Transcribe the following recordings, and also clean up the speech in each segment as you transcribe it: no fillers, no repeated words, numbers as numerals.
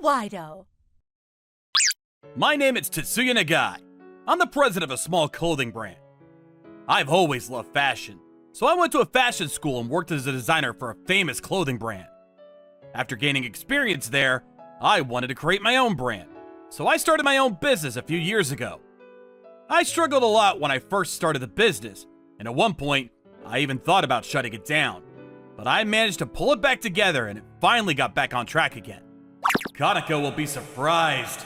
Manga-Waido. My name is Tetsuya Nagai. I'm the president of a small clothing brand. I've always loved fashion, so I went to a fashion school and worked as a designer for a famous clothing brand. After gaining experience there, I wanted to create my own brand, so I started my own business a few years ago. I struggled a lot when I first started the business, and at one point, I even thought about shutting it down. But I managed to pull it back together and it finally got back on track again. Kaneko will be surprised.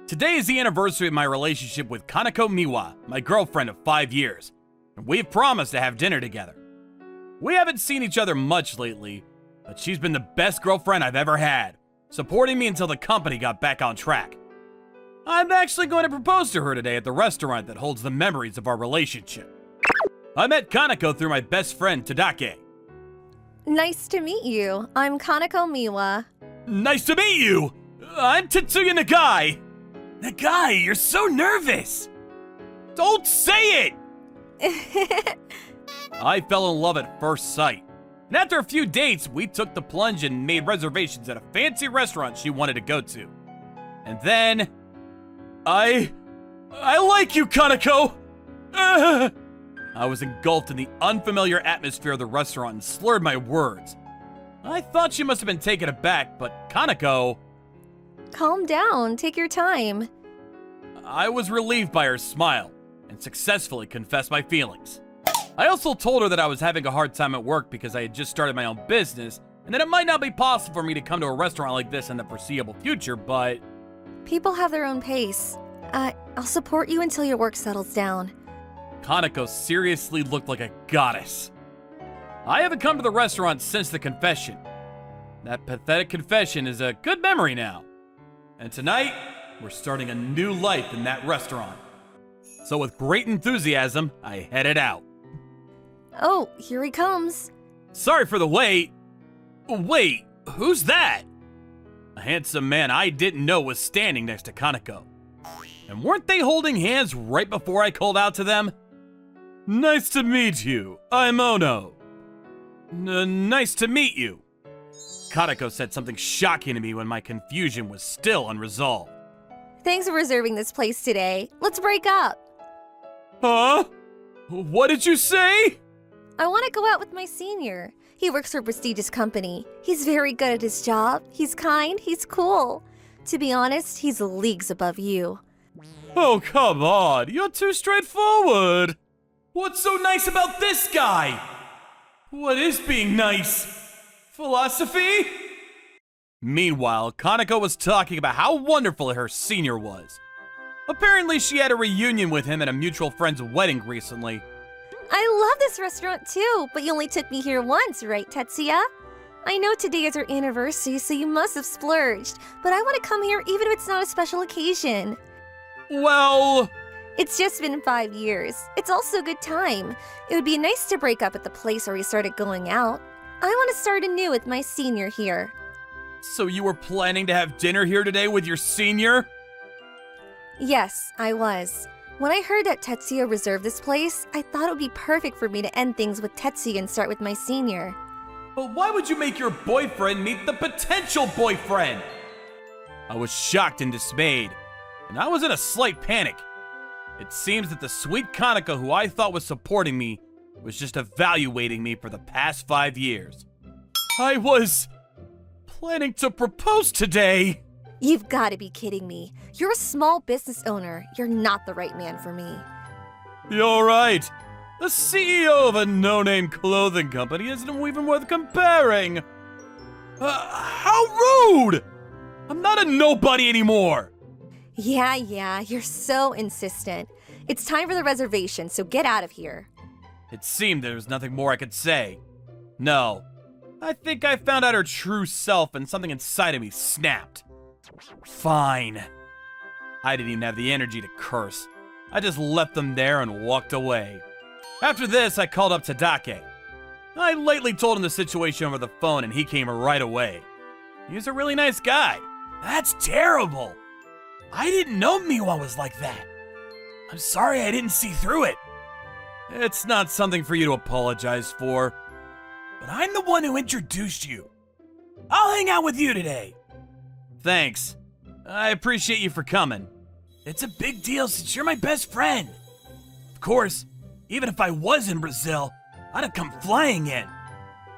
Today is the anniversary of my relationship with Kaneko Miwa, my girlfriend of 5 years, and we've promised to have dinner together. We haven't seen each other much lately, but she's been the best girlfriend I've ever had, supporting me until the company got back on track. I'm actually going to propose to her today at the restaurant that holds the memories of our relationship. I met Kaneko through my best friend, Tadake. Nice to meet you. I'm Kaneko Miwa. Nice to meet you! I'm Tetsuya Nagai! Nagai, you're so nervous! Don't say it! I fell in love at first sight. And after a few dates, we took the plunge and made reservations at a fancy restaurant she wanted to go to. And then... I like you, Kaneko! I was engulfed in the unfamiliar atmosphere of the restaurant and slurred my words. I thought she must have been taken aback, but Kaneko... Calm down. Take your time. I was relieved by her smile and successfully confessed my feelings. I also told her that I was having a hard time at work because I had just started my own business and that it might not be possible for me to come to a restaurant like this in the foreseeable future, but... People have their own pace. I'll support you until your work settles down. Kaneko seriously looked like a goddess. I haven't come to the restaurant since the confession. That pathetic confession is a good memory now. And tonight, we're starting a new life in that restaurant. So with great enthusiasm, I headed out. Oh, here he comes. Sorry for the wait. Wait, who's that? A handsome man I didn't know was standing next to Kaneko. And weren't they holding hands right before I called out to them? Nice to meet you. I'm Ono. Nice to meet you. Kaneko said something shocking to me when my confusion was still unresolved. Thanks for reserving this place today. Let's break up. Huh? What did you say? I want to go out with my senior. He works for a prestigious company. He's very good at his job. He's kind. He's cool. To be honest, he's leagues above you. Oh, come on. You're too straightforward. What's so nice about this guy? What is being nice? Philosophy? Meanwhile, Kaneko was talking about how wonderful her senior was. Apparently, she had a reunion with him at a mutual friend's wedding recently. I love this restaurant too, but you only took me here once, right, Tetsuya? I know today is our anniversary, so you must have splurged, but I want to come here even if it's not a special occasion. Well... It's just been 5 years. It's also a good time. It would be nice to break up at the place where we started going out. I want to start anew with my senior here. So you were planning to have dinner here today with your senior? Yes, I was. When I heard that Tetsuya reserved this place, I thought it would be perfect for me to end things with Tetsuya and start with my senior. But why would you make your boyfriend meet the potential boyfriend? I was shocked and dismayed, and I was in a slight panic. It seems that the sweet Kaneko who I thought was supporting me was just evaluating me for the past 5 years. I was planning to propose today. You've got to be kidding me. You're a small business owner. You're not the right man for me. You're right. The CEO of a no-name clothing company isn't even worth comparing. How rude! I'm not a nobody anymore. Yeah, you're so insistent. It's time for the reservation, so get out of here. It seemed there was nothing more I could say. No, I think I found out her true self and something inside of me snapped. Fine. I didn't even have the energy to curse. I just left them there and walked away. After this, I called up Tadake. I lightly told him the situation over the phone and he came right away. He was a really nice guy. That's terrible. I didn't know Miwa was like that. I'm sorry I didn't see through it. It's not something for you to apologize for. But I'm the one who introduced you. I'll hang out with you today. Thanks. I appreciate you for coming. It's a big deal since you're my best friend. Of course, even if I was in Brazil, I'd have come flying in.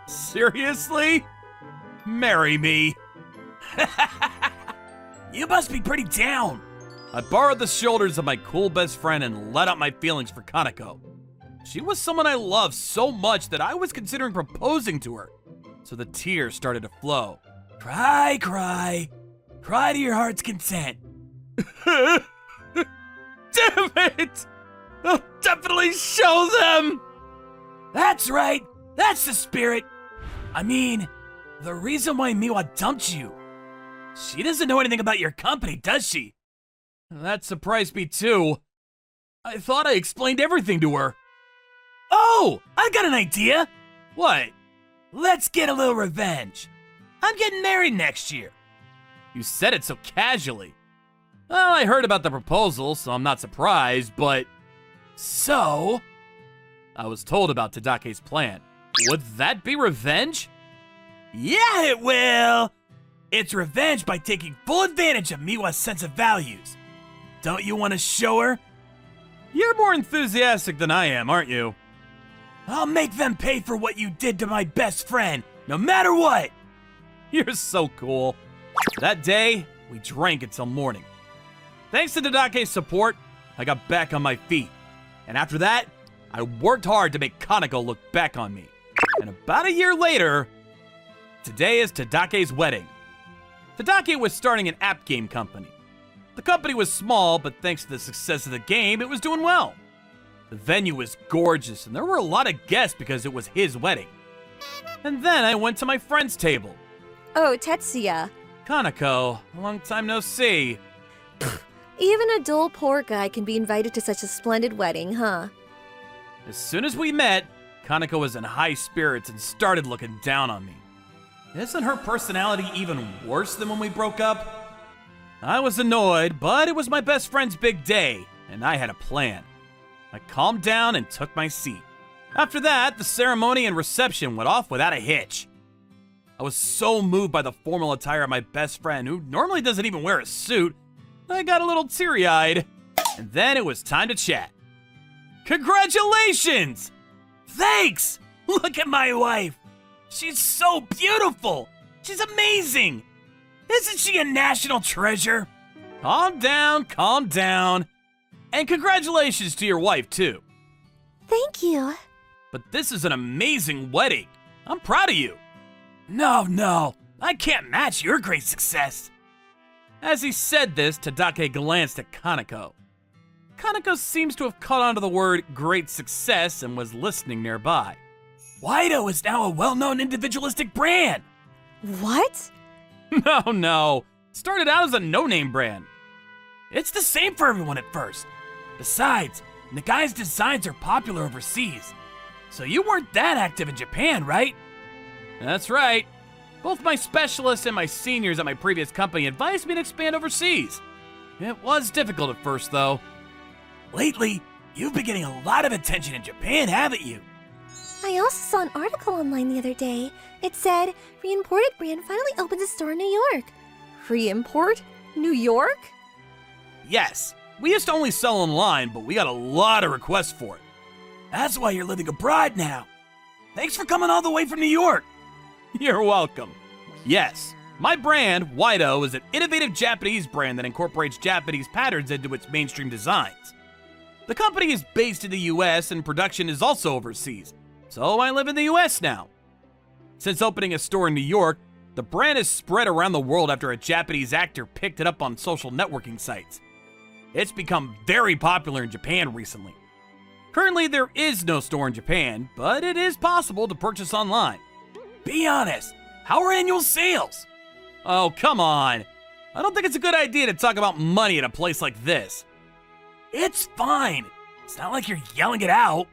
Seriously? Marry me. You must be pretty down. I borrowed the shoulders of my cool best friend and let out my feelings for Kaneko. She was someone I loved so much that I was considering proposing to her. So the tears started to flow. Cry, cry. Cry to your heart's content. Damn it! I'll definitely show them! That's right! That's the spirit! I mean, the reason why Miwa dumped you. She doesn't know anything about your company, does she? That surprised me too. I thought I explained everything to her. Oh! I got an idea! What? Let's get a little revenge. I'm getting married next year. You said it so casually. Well, I heard about the proposal, so I'm not surprised, but... So... I was told about Tadake's plan. Would that be revenge? Yeah, it will! It's revenge by taking full advantage of Miwa's sense of values. Don't you want to show her? You're more enthusiastic than I am, aren't you? I'll make them pay for what you did to my best friend, no matter what! You're so cool. That day, we drank until morning. Thanks to Tadake's support, I got back on my feet. And after that, I worked hard to make Kaneko look back on me. And about a year later, today is Tadake's wedding. Tadake was starting an app game company. The company was small, but thanks to the success of the game, it was doing well. The venue was gorgeous, and there were a lot of guests because it was his wedding. And then I went to my friend's table. Oh, Tetsuya. Kaneko, long time no see. Even a dull poor guy can be invited to such a splendid wedding, huh? As soon as we met, Kaneko was in high spirits and started looking down on me. Isn't her personality even worse than when we broke up? I was annoyed, but it was my best friend's big day, and I had a plan. I calmed down and took my seat. After that, the ceremony and reception went off without a hitch. I was so moved by the formal attire of my best friend, who normally doesn't even wear a suit, I got a little teary-eyed. And then it was time to chat. Congratulations! Thanks! Look at my wife! She's so beautiful! She's amazing! Isn't she a national treasure? Calm down, calm down. And congratulations to your wife, too. Thank you. But this is an amazing wedding. I'm proud of you. No, I can't match your great success. As he said this, Tadake glanced at Kaneko. Kaneko seems to have caught on to the word great success and was listening nearby. Waido is now a well-known individualistic brand. What? No. Started out as a no-name brand. It's the same for everyone at first. Besides, Nagai's designs are popular overseas. So you weren't that active in Japan, right? That's right. Both my specialists and my seniors at my previous company advised me to expand overseas. It was difficult at first, though. Lately, you've been getting a lot of attention in Japan, haven't you? I also saw an article online the other day. It said, Reimported brand finally opens a store in New York. Reimport? New York? Yes. We used to only sell online, but we got a lot of requests for it. That's why you're living abroad now. Thanks for coming all the way from New York. You're welcome. Yes, my brand, Waido, is an innovative Japanese brand that incorporates Japanese patterns into its mainstream designs. The company is based in the US and production is also overseas, so I live in the US now. Since opening a store in New York, the brand has spread around the world after a Japanese actor picked it up on social networking sites. It's become very popular in Japan recently. Currently, there is no store in Japan, but it is possible to purchase online. Be honest, how are annual sales? Oh, come on. I don't think it's a good idea to talk about money at a place like this. It's fine. It's not like you're yelling it out.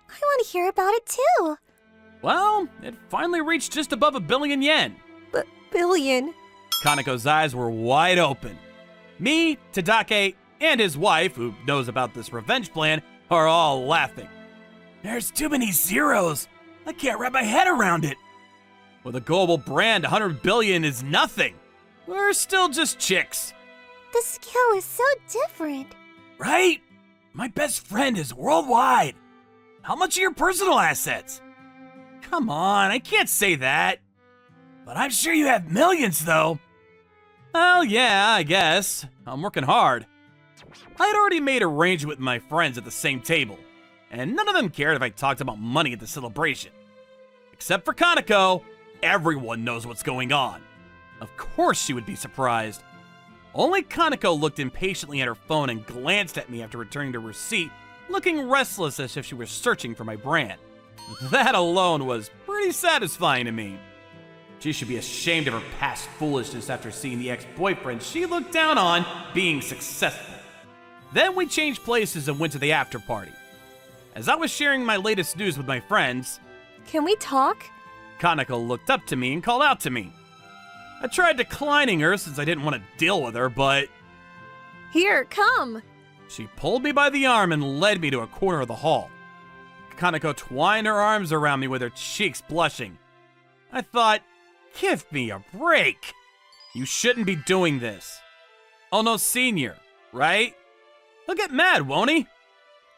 I want to hear about it too. Well, it finally reached just above 1 billion yen. Billion? Kaneko's eyes were wide open. Me, Tadake, and his wife, who knows about this revenge plan, are all laughing. There's too many zeros. I can't wrap my head around it. With a global brand, 100 billion is nothing. we're still just chicks. The skill is so different. Right? My best friend is worldwide. How much are your personal assets? Come on, I can't say that. But I'm sure you have millions, though. Well, yeah, I guess. I'm working hard. I had already made arrangements with my friends at the same table, and none of them cared if I talked about money at the celebration. Except for Kaneko, everyone knows what's going on. Of course she would be surprised. Only Kaneko looked impatiently at her phone and glanced at me after returning to her seat, looking restless as if she were searching for my brand. That alone was pretty satisfying to me. She should be ashamed of her past foolishness after seeing the ex-boyfriend she looked down on being successful. Then we changed places and went to the after party. As I was sharing my latest news with my friends, Can we talk? Kaneko looked up to me and called out to me. I tried declining her since I didn't want to deal with her, but Here, come. she pulled me by the arm and led me to a corner of the hall. Kaneko twined her arms around me with her cheeks blushing. I thought, give me a break. You shouldn't be doing this. Oh no, senior, right? He'll get mad, won't he?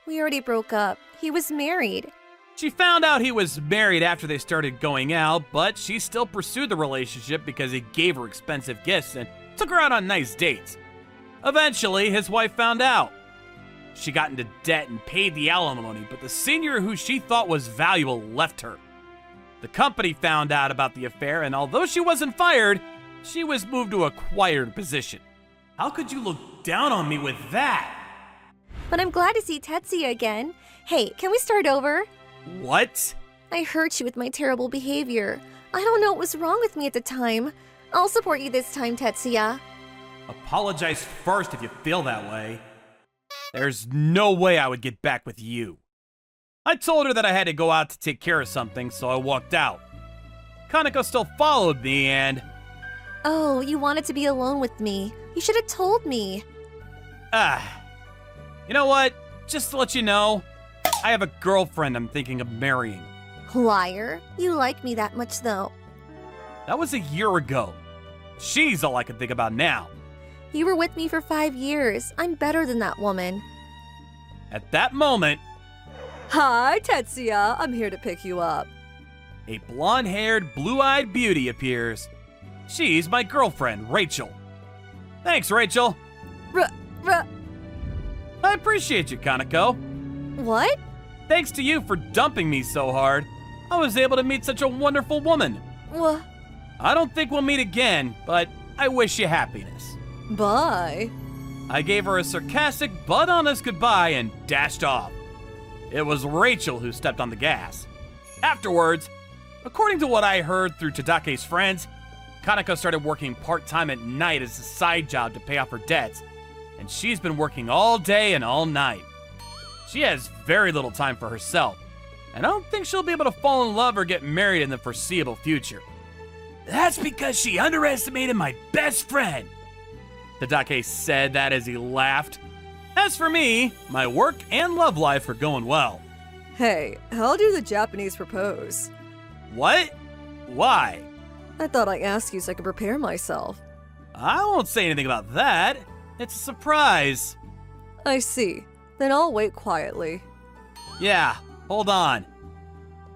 We already broke up. He was married. She found out he was married after they started going out, but she still pursued the relationship because he gave her expensive gifts and took her out on nice dates. Eventually, his wife found out. She got into debt and paid the alimony, but the senior who she thought was valuable left her. The company found out about the affair, and although she wasn't fired, she was moved to a quieter position. How could you look down on me with that? But I'm glad to see Tetsuya again. Hey, can we start over? What? I hurt you with my terrible behavior. I don't know what was wrong with me at the time. I'll support you this time, Tetsuya. Apologize first if you feel that way. There's no way I would get back with you. I told her that I had to go out to take care of something, so I walked out. Kaneko still followed me and... Oh, you wanted to be alone with me. You should have told me. You know what? Just to let you know, I have a girlfriend I'm thinking of marrying. Liar. You like me that much, though. That was a year ago. She's all I can think about now. You were with me for 5 years. I'm better than that woman. At that moment, Hi, Tetsuya. I'm here to pick you up. a blonde-haired, blue-eyed beauty appears. She's my girlfriend, Rachel. Thanks, Rachel. I appreciate you, Kaneko. What? Thanks to you for dumping me so hard, I was able to meet such a wonderful woman. I don't think we'll meet again, but I wish you happiness. Bye. I gave her a sarcastic but honest goodbye and dashed off. It was Rachel who stepped on the gas. Afterwards, according to what I heard through Tadake's friends, Kaneko started working part-time at night as a side job to pay off her debts, and she's been working all day and all night. She has very little time for herself, and I don't think she'll be able to fall in love or get married in the foreseeable future. That's because she underestimated my best friend. Tadake said that as he laughed. As for me, my work and love life are going well. Hey, how do the Japanese propose? What? Why? I thought I'd ask you so I could prepare myself. I won't say anything about that. It's a surprise. I see. Then I'll wait quietly. Yeah, hold on.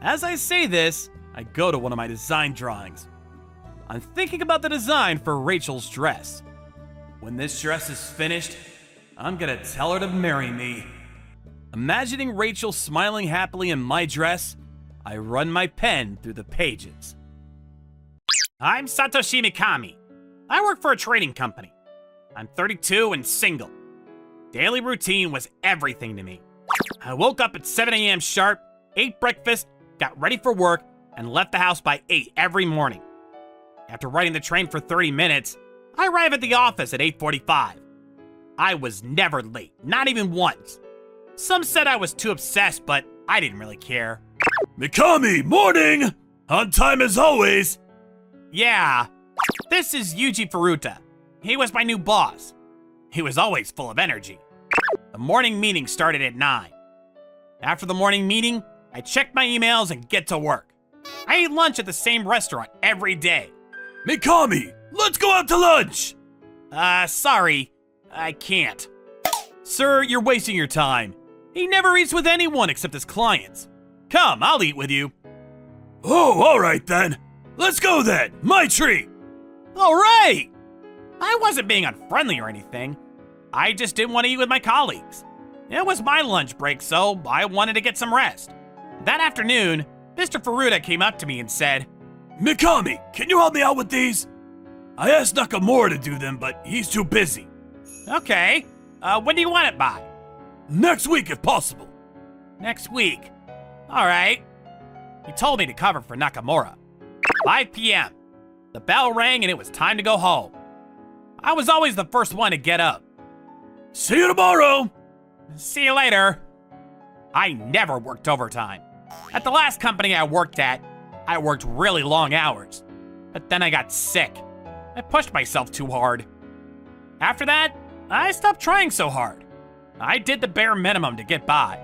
As I say this, I go to one of my design drawings. I'm thinking about the design for Rachel's dress. When this dress is finished, I'm gonna tell her to marry me. Imagining Rachel smiling happily in my dress, I run my pen through the pages. I'm Satoshi Mikami. I work for a trading company. I'm 32 and single. Daily routine was everything to me. I woke up at 7 a.m. sharp, ate breakfast, got ready for work, and left the house by 8 every morning. After riding the train for 30 minutes, I arrive at the office at 8:45. I was never late, not even once. Some said I was too obsessed, but I didn't really care. Mikami, morning! On time as always. Yeah, this is Yuji Furuta. He was my new boss. He was always full of energy. The morning meeting started at 9. After the morning meeting, I checked my emails and get to work. I ate lunch at the same restaurant every day. Mikami, Let's go out to lunch! Sorry. I can't. Sir, you're wasting your time. He never eats with anyone except his clients. Come, I'll eat with you. Oh, alright then. Let's go then. My treat. Alright! I wasn't being unfriendly or anything. I just didn't want to eat with my colleagues. It was my lunch break, so I wanted to get some rest. That afternoon, Mr. Furuta came up to me and said, Mikami, can you help me out with these? I asked Nakamura to do them, but he's too busy. Okay. When do you want it by? Next week, if possible. Next week? Alright. He told me to cover for Nakamura. 5 p.m. The bell rang and it was time to go home. I was always the first one to get up. See you tomorrow! See you later. I never worked overtime. At the last company I worked at, I worked really long hours. But then I got sick. I pushed myself too hard. After that, I stopped trying so hard. I did the bare minimum to get by.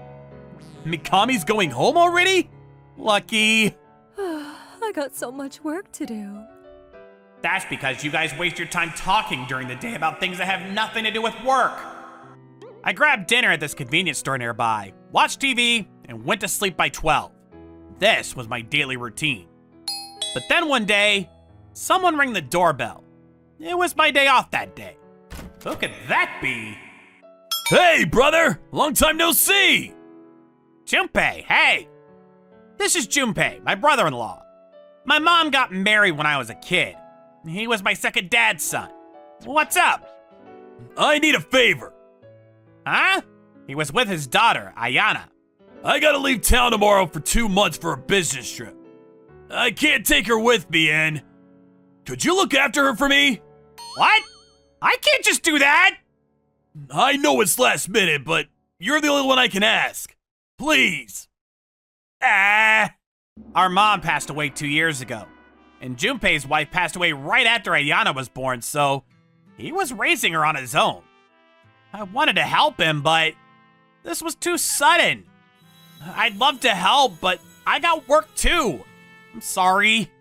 Mikami's going home already? Lucky. I got so much work to do. That's because you guys waste your time talking during the day about things that have nothing to do with work. I grabbed dinner at this convenience store nearby, watched TV, and went to sleep by 12. This was my daily routine. But then one day, someone rang the doorbell. It was my day off that day. Who could that be? Hey, brother! Long time no see! Junpei, hey! This is Junpei, my brother-in-law. My mom got married when I was a kid. He was my second dad's son. What's up? I need a favor. Huh? He was with his daughter, Ayana. I gotta leave town tomorrow for 2 months for a business trip. I can't take her with me, and... Could you look after her for me? What? I can't just do that! I know it's last minute, but you're the only one I can ask. Please. Our mom passed away 2 years ago, and Junpei's wife passed away right after Ayana was born, so he was raising her on his own. I wanted to help him, but this was too sudden. I'd love to help, but I got work too. I'm sorry.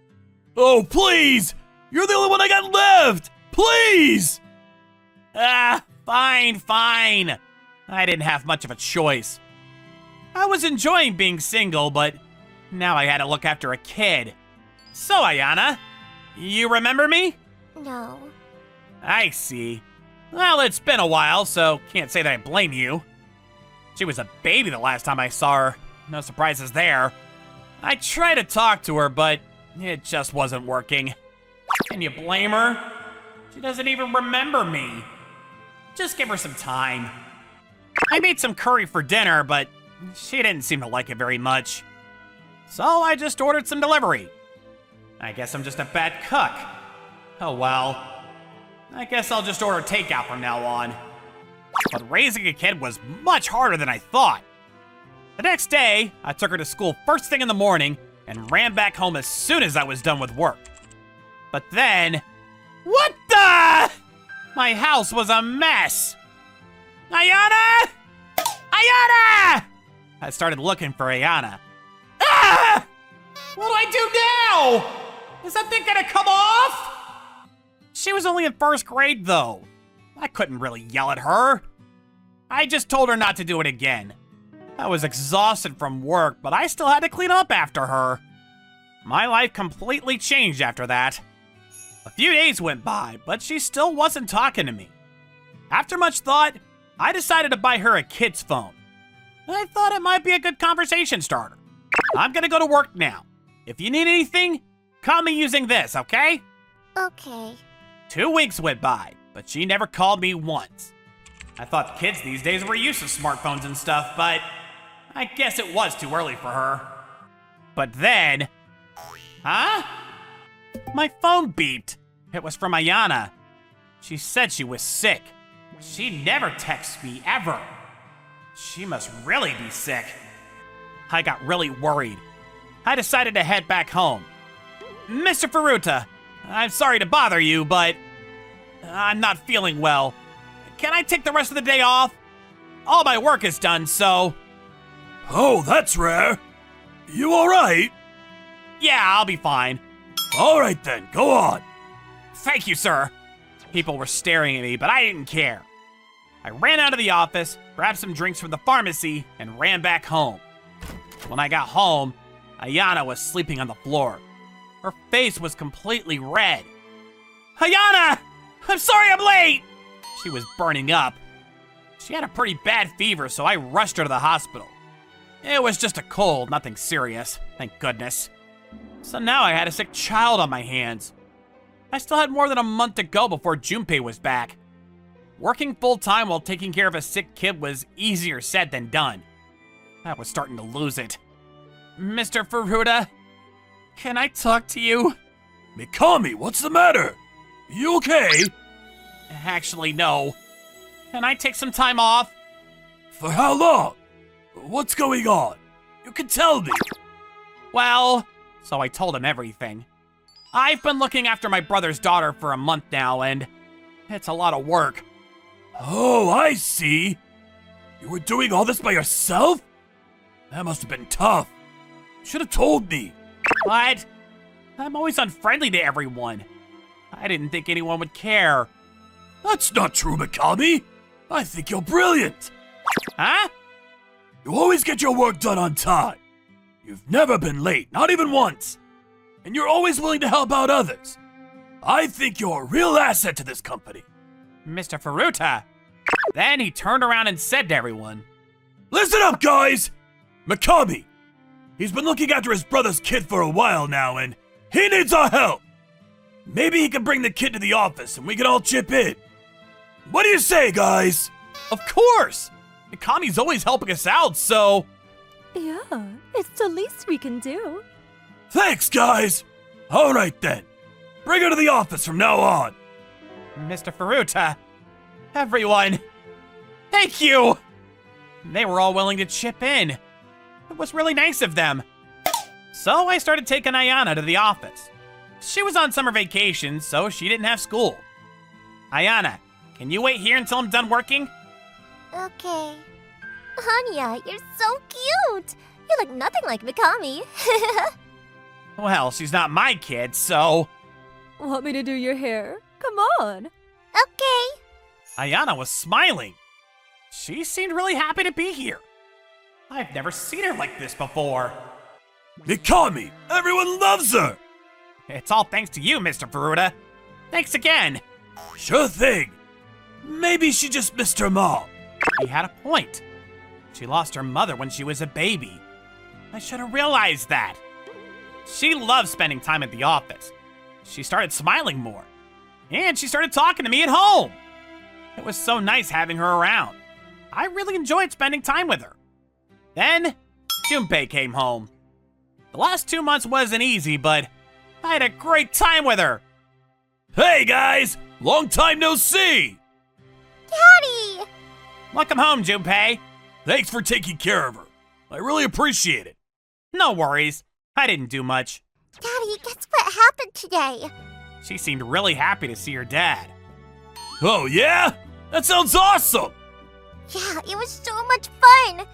Oh, please! You're the only one I got left! Please! Fine. I didn't have much of a choice. I was enjoying being single, but now I had to look after a kid. So, Ayana, you remember me? No. I see. Well, it's been a while, so can't say that I blame you. She was a baby the last time I saw her. No surprises there. I tried to talk to her, but it just wasn't working. Can you blame her? She doesn't even remember me. Just give her some time. I made some curry for dinner, but she didn't seem to like it very much. So I just ordered some delivery. I guess I'm just a bad cook. Oh well. I guess I'll just order takeout from now on. But raising a kid was much harder than I thought. The next day, I took her to school first thing in the morning and ran back home as soon as I was done with work. But then... What the? My house was a mess. Ayana! Ayana! I started looking for Ayana. Ah! What do I do now? Is that thing gonna come off? She was only in first grade, though. I couldn't really yell at her. I just told her not to do it again. I was exhausted from work, but I still had to clean up after her. My life completely changed after that. A few days went by, but she still wasn't talking to me. After much thought, I decided to buy her a kid's phone. I thought it might be a good conversation starter. I'm gonna go to work now. If you need anything, call me using this, okay? Okay. 2 weeks went by, but she never called me once. I thought kids these days were used to smartphones and stuff, but I guess it was too early for her. But then... Huh? My phone beeped. It was from Ayana. She said she was sick. She never texts me, ever. She must really be sick. I got really worried. I decided to head back home. Mr. Furuta, I'm sorry to bother you, but I'm not feeling well. Can I take the rest of the day off? All my work is done, so... Oh, that's rare. You alright? Yeah, I'll be fine. Alright then, go on. Thank you, sir. People were staring at me, but I didn't care. I ran out of the office, grabbed some drinks from the pharmacy, and ran back home. When I got home, Ayana was sleeping on the floor. Her face was completely red. Ayana! I'm sorry I'm late! She was burning up. She had a pretty bad fever, so I rushed her to the hospital. It was just a cold, nothing serious, thank goodness. So now I had a sick child on my hands. I still had more than a month to go before Junpei was back. Working full-time while taking care of a sick kid was easier said than done. I was starting to lose it. Mr. Furuta, can I talk to you? Mikami, what's the matter? You okay? Actually, no. Can I take some time off? For how long? What's going on? You can tell me. Well, so I told him everything. I've been looking after my brother's daughter for a month now, and it's a lot of work. Oh, I see. You were doing all this by yourself? That must have been tough. Should have told me. What? I'm always unfriendly to everyone. I didn't think anyone would care. That's not true, Mikami. I think you're brilliant. Huh? You always get your work done on time. You've never been late, not even once. And you're always willing to help out others. I think you're a real asset to this company. Mr. Furuta. Then he turned around and said to everyone, Listen up, guys! Mikami! He's been looking after his brother's kid for a while now, and he needs our help! Maybe he can bring the kid to the office and we can all chip in. What do you say, guys? Of course! Mikami's always helping us out, so... Yeah, it's the least we can do. Thanks, guys! Alright then. Bring her to the office from now on. Mr. Furuta, everyone, thank you! They were all willing to chip in. It was really nice of them. So I started taking Ayana to the office. She was on summer vacation, so she didn't have school. Ayana, can you wait here until I'm done working? Okay. Hanya, you're so cute! You look nothing like Mikami. Well, she's not my kid, so... Want me to do your hair? Come on. Okay. Ayana was smiling. She seemed really happy to be here. I've never seen her like this before. Mikami! Everyone loves her! It's all thanks to you, Mr. Furuta. Thanks again. Sure thing. Maybe she just missed her mom. He had a point. She lost her mother when she was a baby. I should have realized that. She loved spending time at the office. She started smiling more. And she started talking to me at home. It was so nice having her around. I really enjoyed spending time with her. Then, Junpei came home. The last 2 months wasn't easy, but I had a great time with her. Hey guys! Long time no see! Daddy! Welcome home, Junpei. Thanks for taking care of her. I really appreciate it. No worries. I didn't do much. Daddy, guess what happened today? She seemed really happy to see her dad. Oh yeah? That sounds awesome! Yeah, it was so much fun!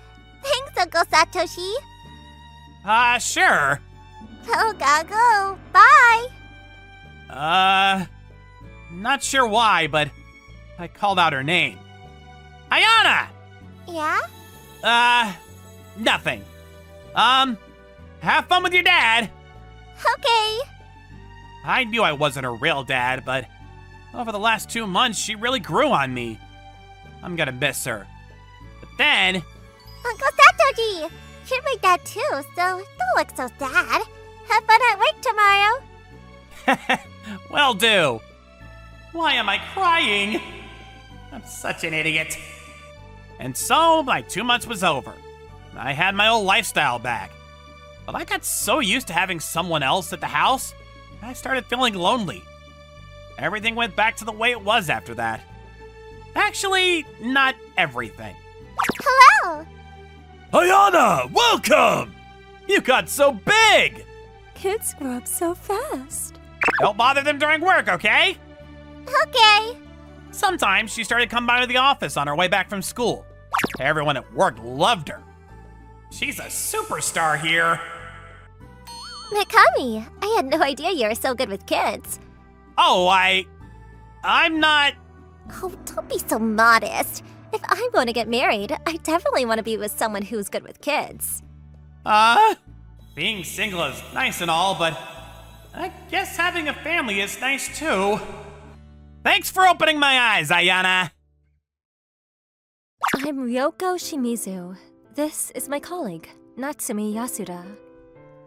Thanks, Uncle Satoshi. Sure. Oh, gotta go. Bye! Not sure why, but I called out her name. Ayana! Yeah? Nothing. Have fun with your dad. Okay. I knew I wasn't her real dad, but over the last 2 months, she really grew on me. I'm gonna miss her. But then... Uncle Satoshi! You're my dad too, so don't look so sad. Have fun at work tomorrow. Will do. Why am I crying? I'm such an idiot. And so, my 2 months was over. I had my old lifestyle back. But I got so used to having someone else at the house, I started feeling lonely. Everything went back to the way it was after that. Actually, not everything. Hello! Ayana, welcome! You got so big! Kids grow up so fast. Don't bother them during work, okay? Okay. Sometimes she started coming by to the office on her way back from school. Everyone at work loved her. She's a superstar here. Mikami, I had no idea you were so good with kids. Oh, I'm not... Oh, don't be so modest. If I'm going to get married, I definitely want to be with someone who's good with kids. Being single is nice and all, but I guess having a family is nice too. Thanks for opening my eyes, Ayana. I'm Ryoko Shimizu. This is my colleague, Natsumi Yasuda.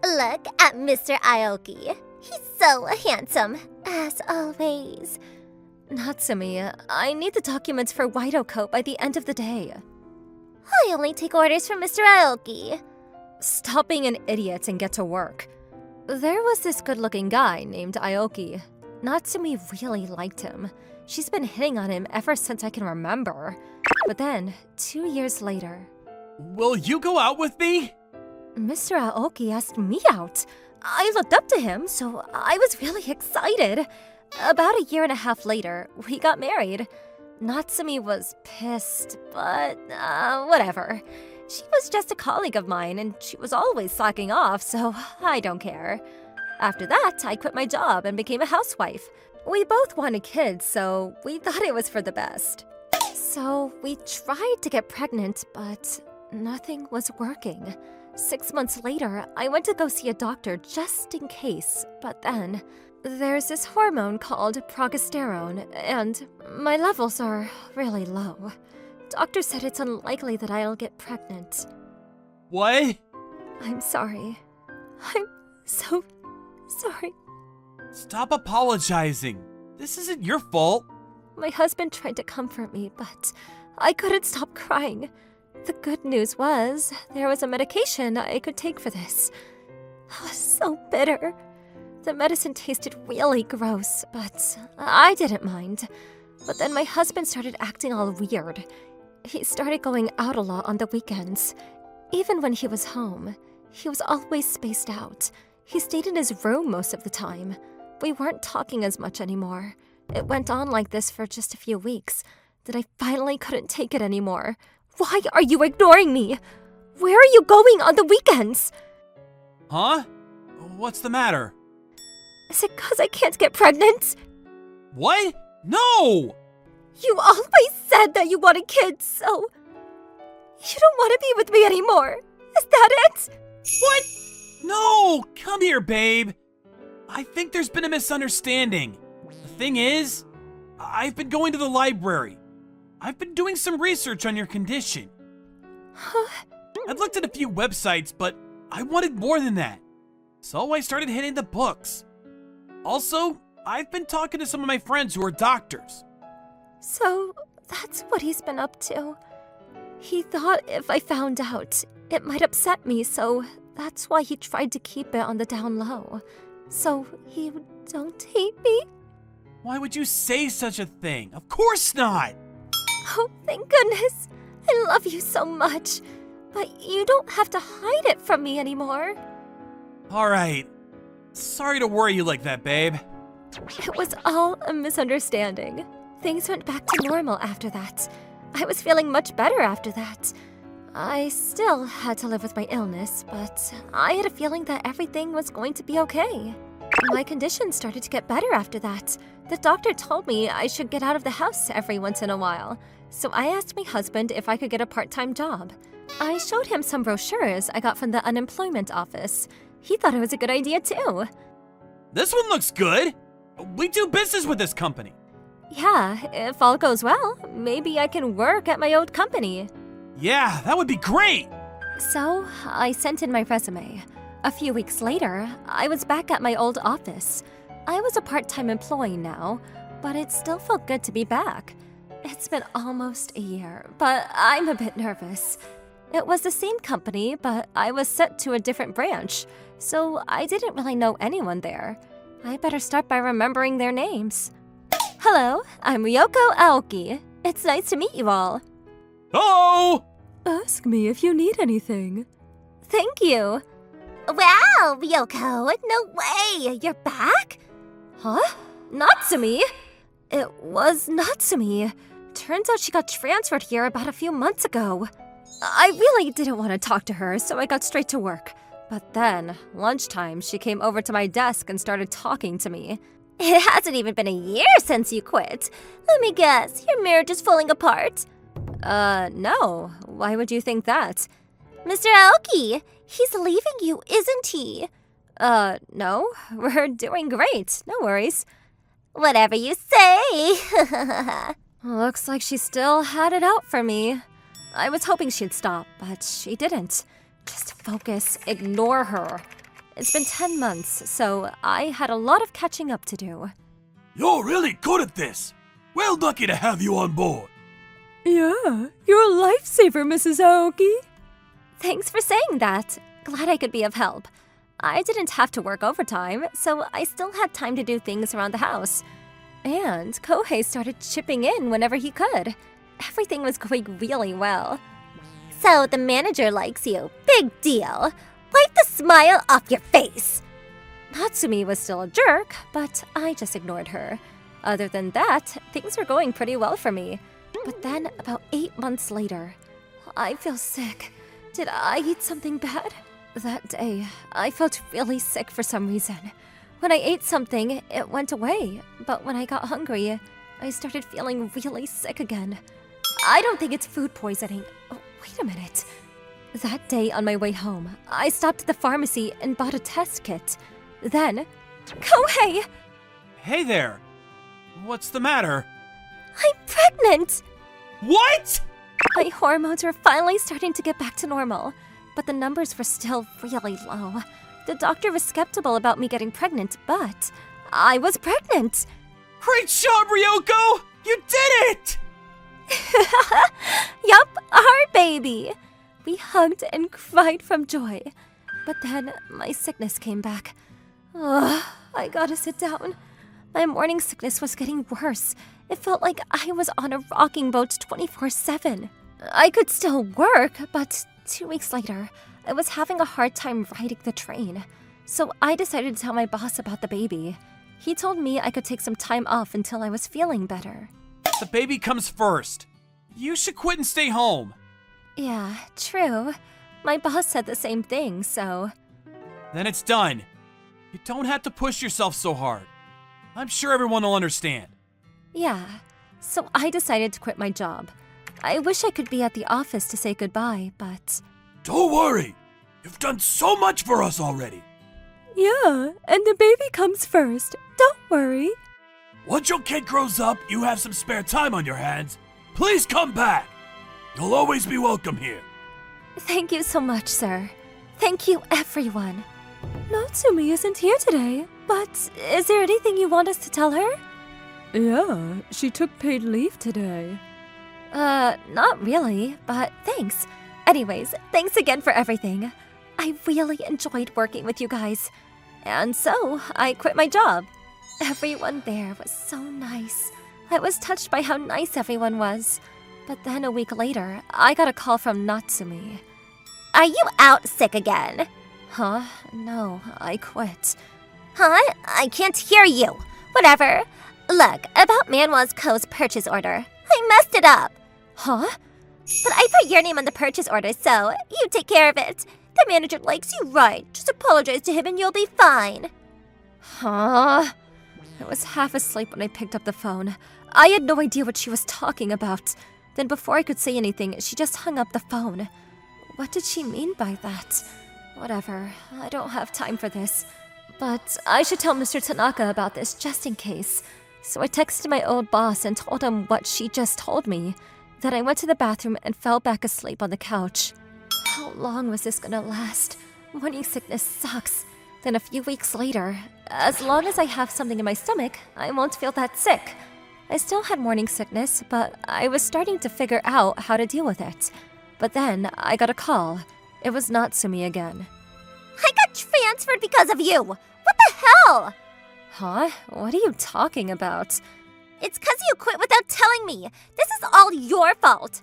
Look at Mr. Aoki. He's so handsome, as always. Natsumi, I need the documents for Waido Coat by the end of the day. I only take orders from Mr. Aoki. Stop being an idiot and get to work. There was this good-looking guy named Aoki. Natsumi really liked him. She's been hitting on him ever since I can remember. But then, 2 years later... Will you go out with me? Mr. Aoki asked me out. I looked up to him, so I was really excited. About a year and a half later, we got married. Natsumi was pissed, but whatever. She was just a colleague of mine, and she was always slacking off, so I don't care. After that, I quit my job and became a housewife. We both wanted kids, so we thought it was for the best. So we tried to get pregnant, but nothing was working. 6 months later, I went to go see a doctor just in case, but then there's this hormone called progesterone, and my levels are really low. Doctor said it's unlikely that I'll get pregnant. What? I'm sorry. I'm so sorry. Stop apologizing. This isn't your fault. My husband tried to comfort me, but I couldn't stop crying. The good news was there was a medication I could take for this. I was so bitter. The medicine tasted really gross, but I didn't mind. But then my husband started acting all weird. He started going out a lot on the weekends. Even when he was home, he was always spaced out. He stayed in his room most of the time. We weren't talking as much anymore. It went on like this for just a few weeks. Then I finally couldn't take it anymore. Why are you ignoring me? Where are you going on the weekends? Huh? What's the matter? Is it 'cause I can't get pregnant? What? No! You always said that you wanted kids, so... You don't want to be with me anymore. Is that it? What? No! Come here, babe. I think there's been a misunderstanding. The thing is, I've been going to the library. I've been doing some research on your condition. I've looked at a few websites, but I wanted more than that. So I started hitting the books. Also, I've been talking to some of my friends who are doctors. So, that's what he's been up to. He thought if I found out, it might upset me, so that's why he tried to keep it on the down low. So he don't hate me? Why would you say such a thing? Of course not! Oh, thank goodness. I love you so much. But you don't have to hide it from me anymore. Alright. Sorry to worry you like that, babe. It was all a misunderstanding. Things went back to normal after that. I was feeling much better after that. I still had to live with my illness, but I had a feeling that everything was going to be okay. My condition started to get better after that. The doctor told me I should get out of the house every once in a while, so I asked my husband if I could get a part-time job. I showed him some brochures I got from the unemployment office. He thought it was a good idea too. This one looks good. We do business with this company. Yeah, if all goes well, maybe I can work at my old company. Yeah, that would be great. So, I sent in my resume. A few weeks later, I was back at my old office. I was a part-time employee now, but it still felt good to be back. It's been almost a year, but I'm a bit nervous. It was the same company, but I was sent to a different branch, so I didn't really know anyone there. I better start by remembering their names. Hello, I'm Ryoko Aoki. It's nice to meet you all. Oh! Ask me if you need anything. Thank you. Wow, Ryoko, no way! You're back? Huh? Natsumi? It was Natsumi. Turns out she got transferred here about a few months ago. I really didn't want to talk to her, so I got straight to work. But then, lunchtime, she came over to my desk and started talking to me. It hasn't even been a year since you quit. Let me guess, your marriage is falling apart? No. Why would you think that? Mr. Aoki, he's leaving you, isn't he? No. We're doing great. No worries. Whatever you say. Looks like she still had it out for me. I was hoping she'd stop, but she didn't. Just focus, ignore her. It's been 10 months, so I had a lot of catching up to do. You're really good at this. We're lucky to have you on board. Yeah, you're a lifesaver, Mrs. Aoki. Thanks for saying that. Glad I could be of help. I didn't have to work overtime, so I still had time to do things around the house. And Kohei started chipping in whenever he could. Everything was going really well. So the manager likes you. Big deal. Wipe the smile off your face. Natsumi was still a jerk, but I just ignored her. Other than that, things were going pretty well for me. But then, about 8 months later, I feel sick. Did I eat something bad? That day, I felt really sick for some reason. When I ate something, it went away. But when I got hungry, I started feeling really sick again. I don't think it's food poisoning. Oh, wait a minute. That day on my way home, I stopped at the pharmacy and bought a test kit. Then, Kohei! Hey there. What's the matter? I'm pregnant! What? My hormones were finally starting to get back to normal, but the numbers were still really low. The doctor was skeptical about me getting pregnant, but I was pregnant! Great job, Ryoko! You did it! Yup, our baby! We hugged and cried from joy. But then my sickness came back. Ugh, I gotta sit down. My morning sickness was getting worse. It felt like I was on a rocking boat 24/7. I could still work, but 2 weeks later, I was having a hard time riding the train. So I decided to tell my boss about the baby. He told me I could take some time off until I was feeling better. The baby comes first. You should quit and stay home. Yeah, true. My boss said the same thing, so... Then it's done. You don't have to push yourself so hard. I'm sure everyone will understand. Yeah, so I decided to quit my job. I wish I could be at the office to say goodbye, but... Don't worry. You've done so much for us already. Yeah, and the baby comes first. Don't worry. Once your kid grows up, you have some spare time on your hands. Please come back. You'll always be welcome here. Thank you so much, sir. Thank you, everyone. Natsumi isn't here today, but is there anything you want us to tell her? Yeah, she took paid leave today. Not really, but thanks. Anyways, thanks again for everything. I really enjoyed working with you guys. And so, I quit my job. Everyone there was so nice. I was touched by how nice everyone was. But then a week later, I got a call from Natsumi. Are you out sick again? Huh? No, I quit. Huh? I can't hear you. Whatever. Look, about Manhwa's Co's purchase order. I messed it up. Huh? But I put your name on the purchase order, so you take care of it. The manager likes you, right? Just apologize to him and you'll be fine. Huh? I was half asleep when I picked up the phone. I had no idea what she was talking about. Then before I could say anything, she just hung up the phone. What did she mean by that? Whatever, I don't have time for this. But I should tell Mr. Tanaka about this just in case. So I texted my old boss and told him what she just told me. Then I went to the bathroom and fell back asleep on the couch. How long was this gonna last? Morning sickness sucks. Then a few weeks later, as long as I have something in my stomach, I won't feel that sick. I still had morning sickness, but I was starting to figure out how to deal with it. But then I got a call. It was Natsumi again. I got transferred because of you! What the hell? Huh? What are you talking about? It's 'cause you quit without telling me. This is all your fault.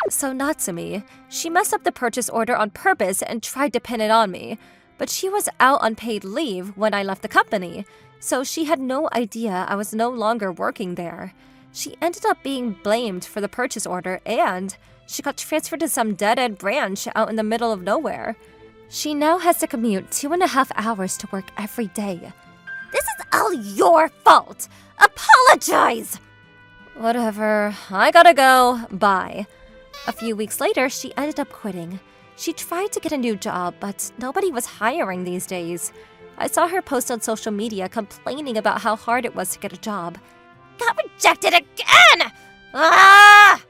So Natsumi, she messed up the purchase order on purpose and tried to pin it on me. But she was out on paid leave when I left the company, so she had no idea I was no longer working there. She ended up being blamed for the purchase order and she got transferred to some dead-end branch out in the middle of nowhere. She now has to commute 2.5 hours to work every day. This is all your fault. Apologize! Whatever, I gotta go. Bye. A few weeks later, she ended up quitting. She tried to get a new job, but nobody was hiring these days. I saw her post on social media complaining about how hard it was to get a job. Got rejected again! Ah!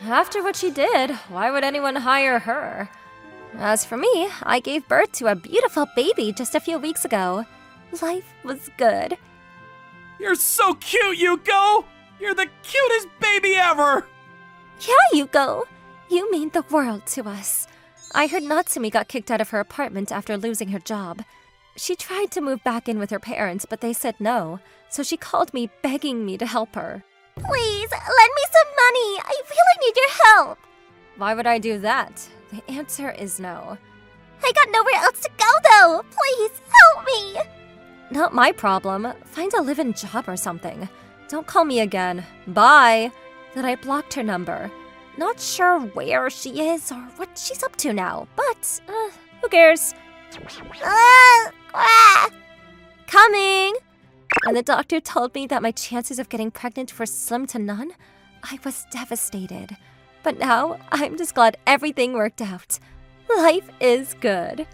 After what she did, why would anyone hire her? As for me, I gave birth to a beautiful baby just a few weeks ago. Life was good. You're so cute, Yuko! You're the cutest baby ever! Yeah, Yuko. You mean the world to us. I heard Natsumi got kicked out of her apartment after losing her job. She tried to move back in with her parents, but they said no, so she called me begging me to help her. Please, lend me some money. I really need your help. Why would I do that? The answer is no. I got nowhere else to go, though. Please, help me. Not my problem. Find a live-in job or something. Don't call me again. Bye. Then I blocked her number. Not sure where she is or what she's up to now, but, who cares? Coming! When the doctor told me that my chances of getting pregnant were slim to none, I was devastated. But now, I'm just glad everything worked out. Life is good.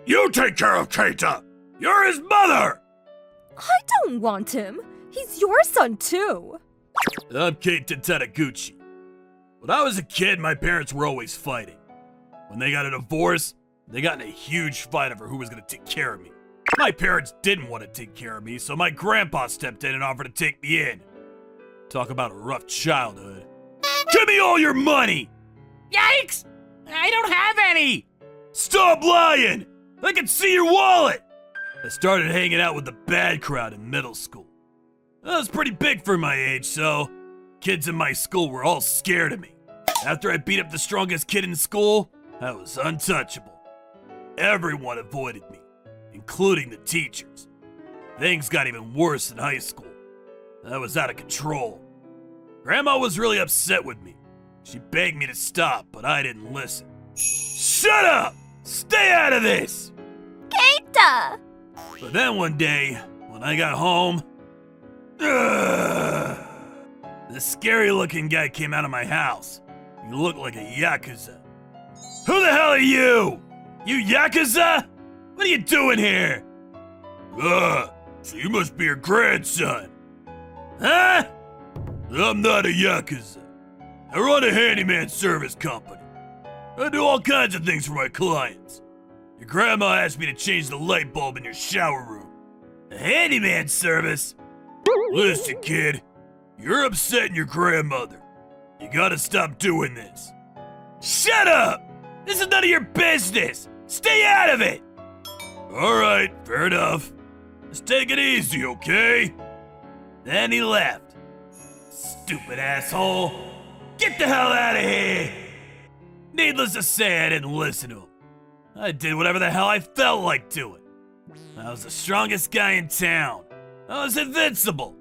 You take care of Keita! You're his mother! I don't want him. He's your son, too. I'm Keita Tadaguchi. When I was a kid, my parents were always fighting. When they got a divorce, they got in a huge fight over who was going to take care of me. My parents didn't want to take care of me, so my grandpa stepped in and offered to take me in. Talk about a rough childhood. Give me all your money! Yikes! I don't have any! Stop lying! I can see your wallet! I started hanging out with the bad crowd in middle school. I was pretty big for my age, so kids in my school were all scared of me. After I beat up the strongest kid in school, I was untouchable. Everyone avoided me, including the teachers. Things got even worse in high school. I was out of control. Grandma was really upset with me. She begged me to stop, but I didn't listen. Shut up! Stay out of this! Keita! But then one day, when I got home, this scary-looking guy came out of my house. He looked like a Yakuza. Who the hell are you? You Yakuza? What are you doing here? So you must be your grandson. Huh? I'm not a Yakuza. I run a handyman service company. I do all kinds of things for my clients. Your grandma asked me to change the light bulb in your shower room. A handyman service? Listen, kid. You're upsetting your grandmother. You gotta stop doing this. Shut up! This is none of your business! Stay out of it! Alright, fair enough. Just take it easy, okay? Then he left. Stupid asshole. Get the hell out of here! Needless to say, I didn't listen to him. I did whatever the hell I felt like doing. I was the strongest guy in town. I was invincible.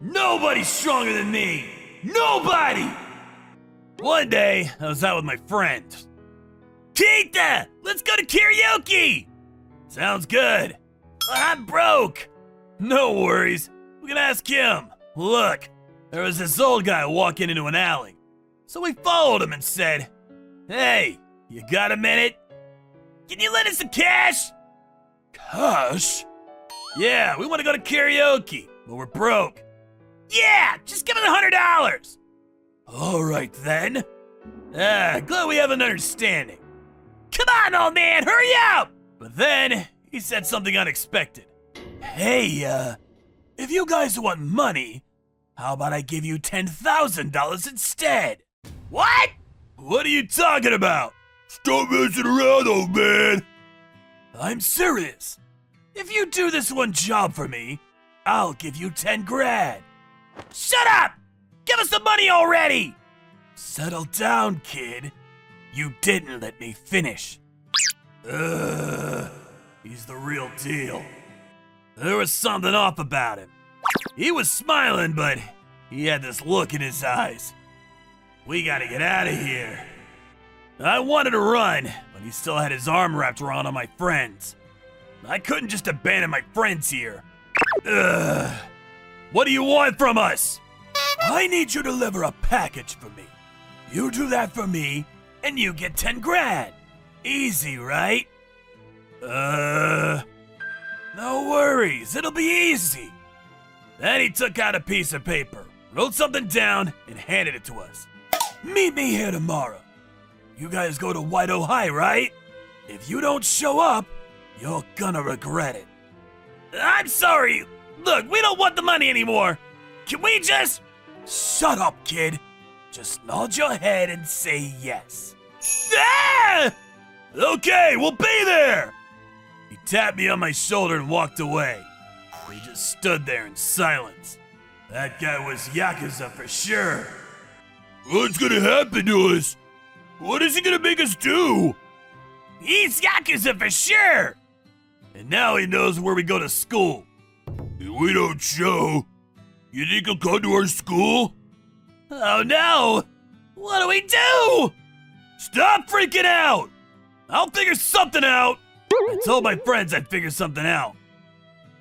Nobody's stronger than me. Nobody! One day, I was out with my friend. Keita! Let's go to karaoke! Sounds good. But I'm broke. No worries. We can ask him. Look, there was this old guy walking into an alley. So we followed him and said, "Hey, you got a minute? Can you lend us some cash?" Cash? Yeah, we want to go to karaoke, but we're broke. Yeah, just give us $100. All right then. Glad we have an understanding. Come on, old man, hurry up! But then he said something unexpected. Hey, if you guys want money, how about I give you $10,000 instead? What? What are you talking about? Stop messing around, old man. I'm serious. If you do this one job for me, I'll give you 10 grand. Shut up! Give us the money already! Settle down, kid. You didn't let me finish. He's the real deal. There was something off about him. He was smiling, but he had this look in his eyes. We gotta get out of here. I wanted to run, but he still had his arm wrapped around on my friends. I couldn't just abandon my friends here. Ugh. What do you want from us? I need you to deliver a package for me. You do that for me, and you get 10 grand. Easy, right? No worries, it'll be easy. Then he took out a piece of paper, wrote something down, and handed it to us. Meet me here tomorrow. You guys go to Waido High, right? If you don't show up, you're gonna regret it. I'm sorry. Look, we don't want the money anymore. Can we just... Shut up, kid. Just nod your head and say yes. Ah! Okay, we'll be there. He tapped me on my shoulder and walked away. We just stood there in silence. That guy was Yakuza for sure. What's gonna happen to us? What is he gonna make us do? He's Yakuza for sure! And now he knows where we go to school. If we don't show, you think he'll come to our school? Oh no! What do we do? Stop freaking out! I'll figure something out! I told my friends I'd figure something out.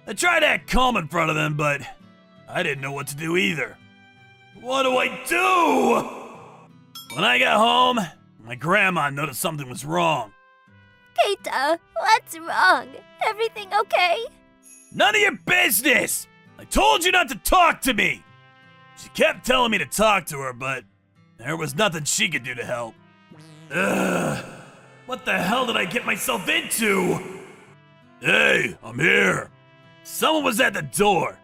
I tried to act calm in front of them, but I didn't know what to do either. What do I do? When I got home, my grandma noticed something was wrong. Keita, what's wrong? Everything okay? None of your business! I told you not to talk to me! She kept telling me to talk to her, but there was nothing she could do to help. Ugh, what the hell did I get myself into? Hey, I'm here. Someone was at the door.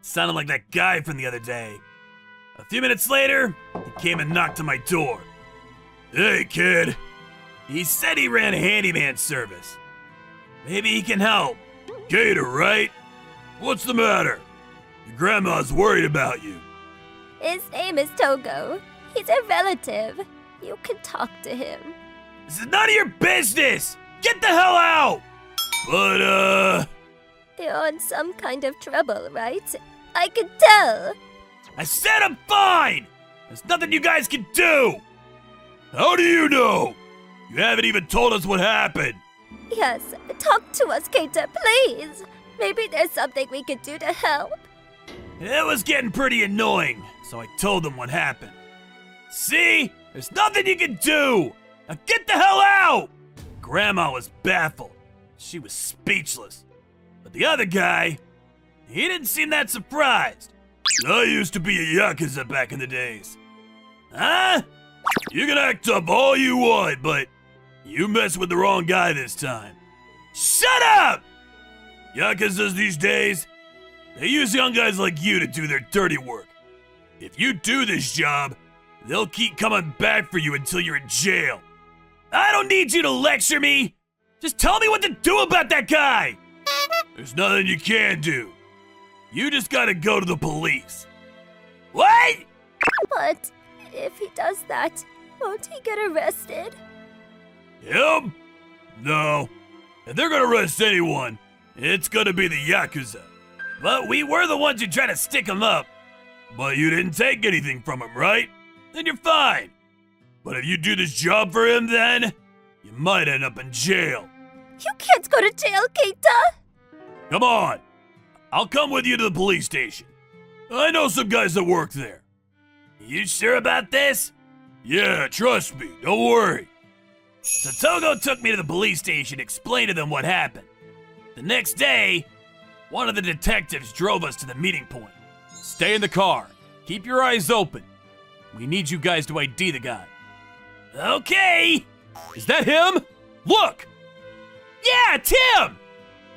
Sounded like that guy from the other day. A few minutes later, he came and knocked on my door. Hey, kid. He said he ran a handyman service. Maybe he can help. Gator, right? What's the matter? Your grandma's worried about you. His name is Togo. He's a relative. You can talk to him. This is none of your business! Get the hell out! But, You're in some kind of trouble, right? I can tell. I said I'm fine! There's nothing you guys can do! How do you know? You haven't even told us what happened. Yes, talk to us, Keita, please. Maybe there's something we could do to help. It was getting pretty annoying, so I told them what happened. See? There's nothing you can do! Now get the hell out! Grandma was baffled. She was speechless. But the other guy, he didn't seem that surprised. I used to be a Yakuza back in the days. Huh? You can act up all you want, but you mess with the wrong guy this time. Shut up! Yakuzas these days, they use young guys like you to do their dirty work. If you do this job, they'll keep coming back for you until you're in jail. I don't need you to lecture me. Just tell me what to do about that guy. There's nothing you can do. You just gotta go to the police. What? But if he does that, won't he get arrested? Him? No. If they're gonna arrest anyone, it's gonna be the Yakuza. But we were the ones who tried to stick him up. But you didn't take anything from him, right? Then you're fine. But if you do this job for him, then you might end up in jail. You can't go to jail, Keita! Come on. I'll come with you to the police station. I know some guys that work there. You sure about this? Yeah, trust me. Don't worry. So Togo took me to the police station and explained to them what happened. The next day, one of the detectives drove us to the meeting point. Stay in the car. Keep your eyes open. We need you guys to ID the guy. Okay. Is that him? Look! Yeah, it's him!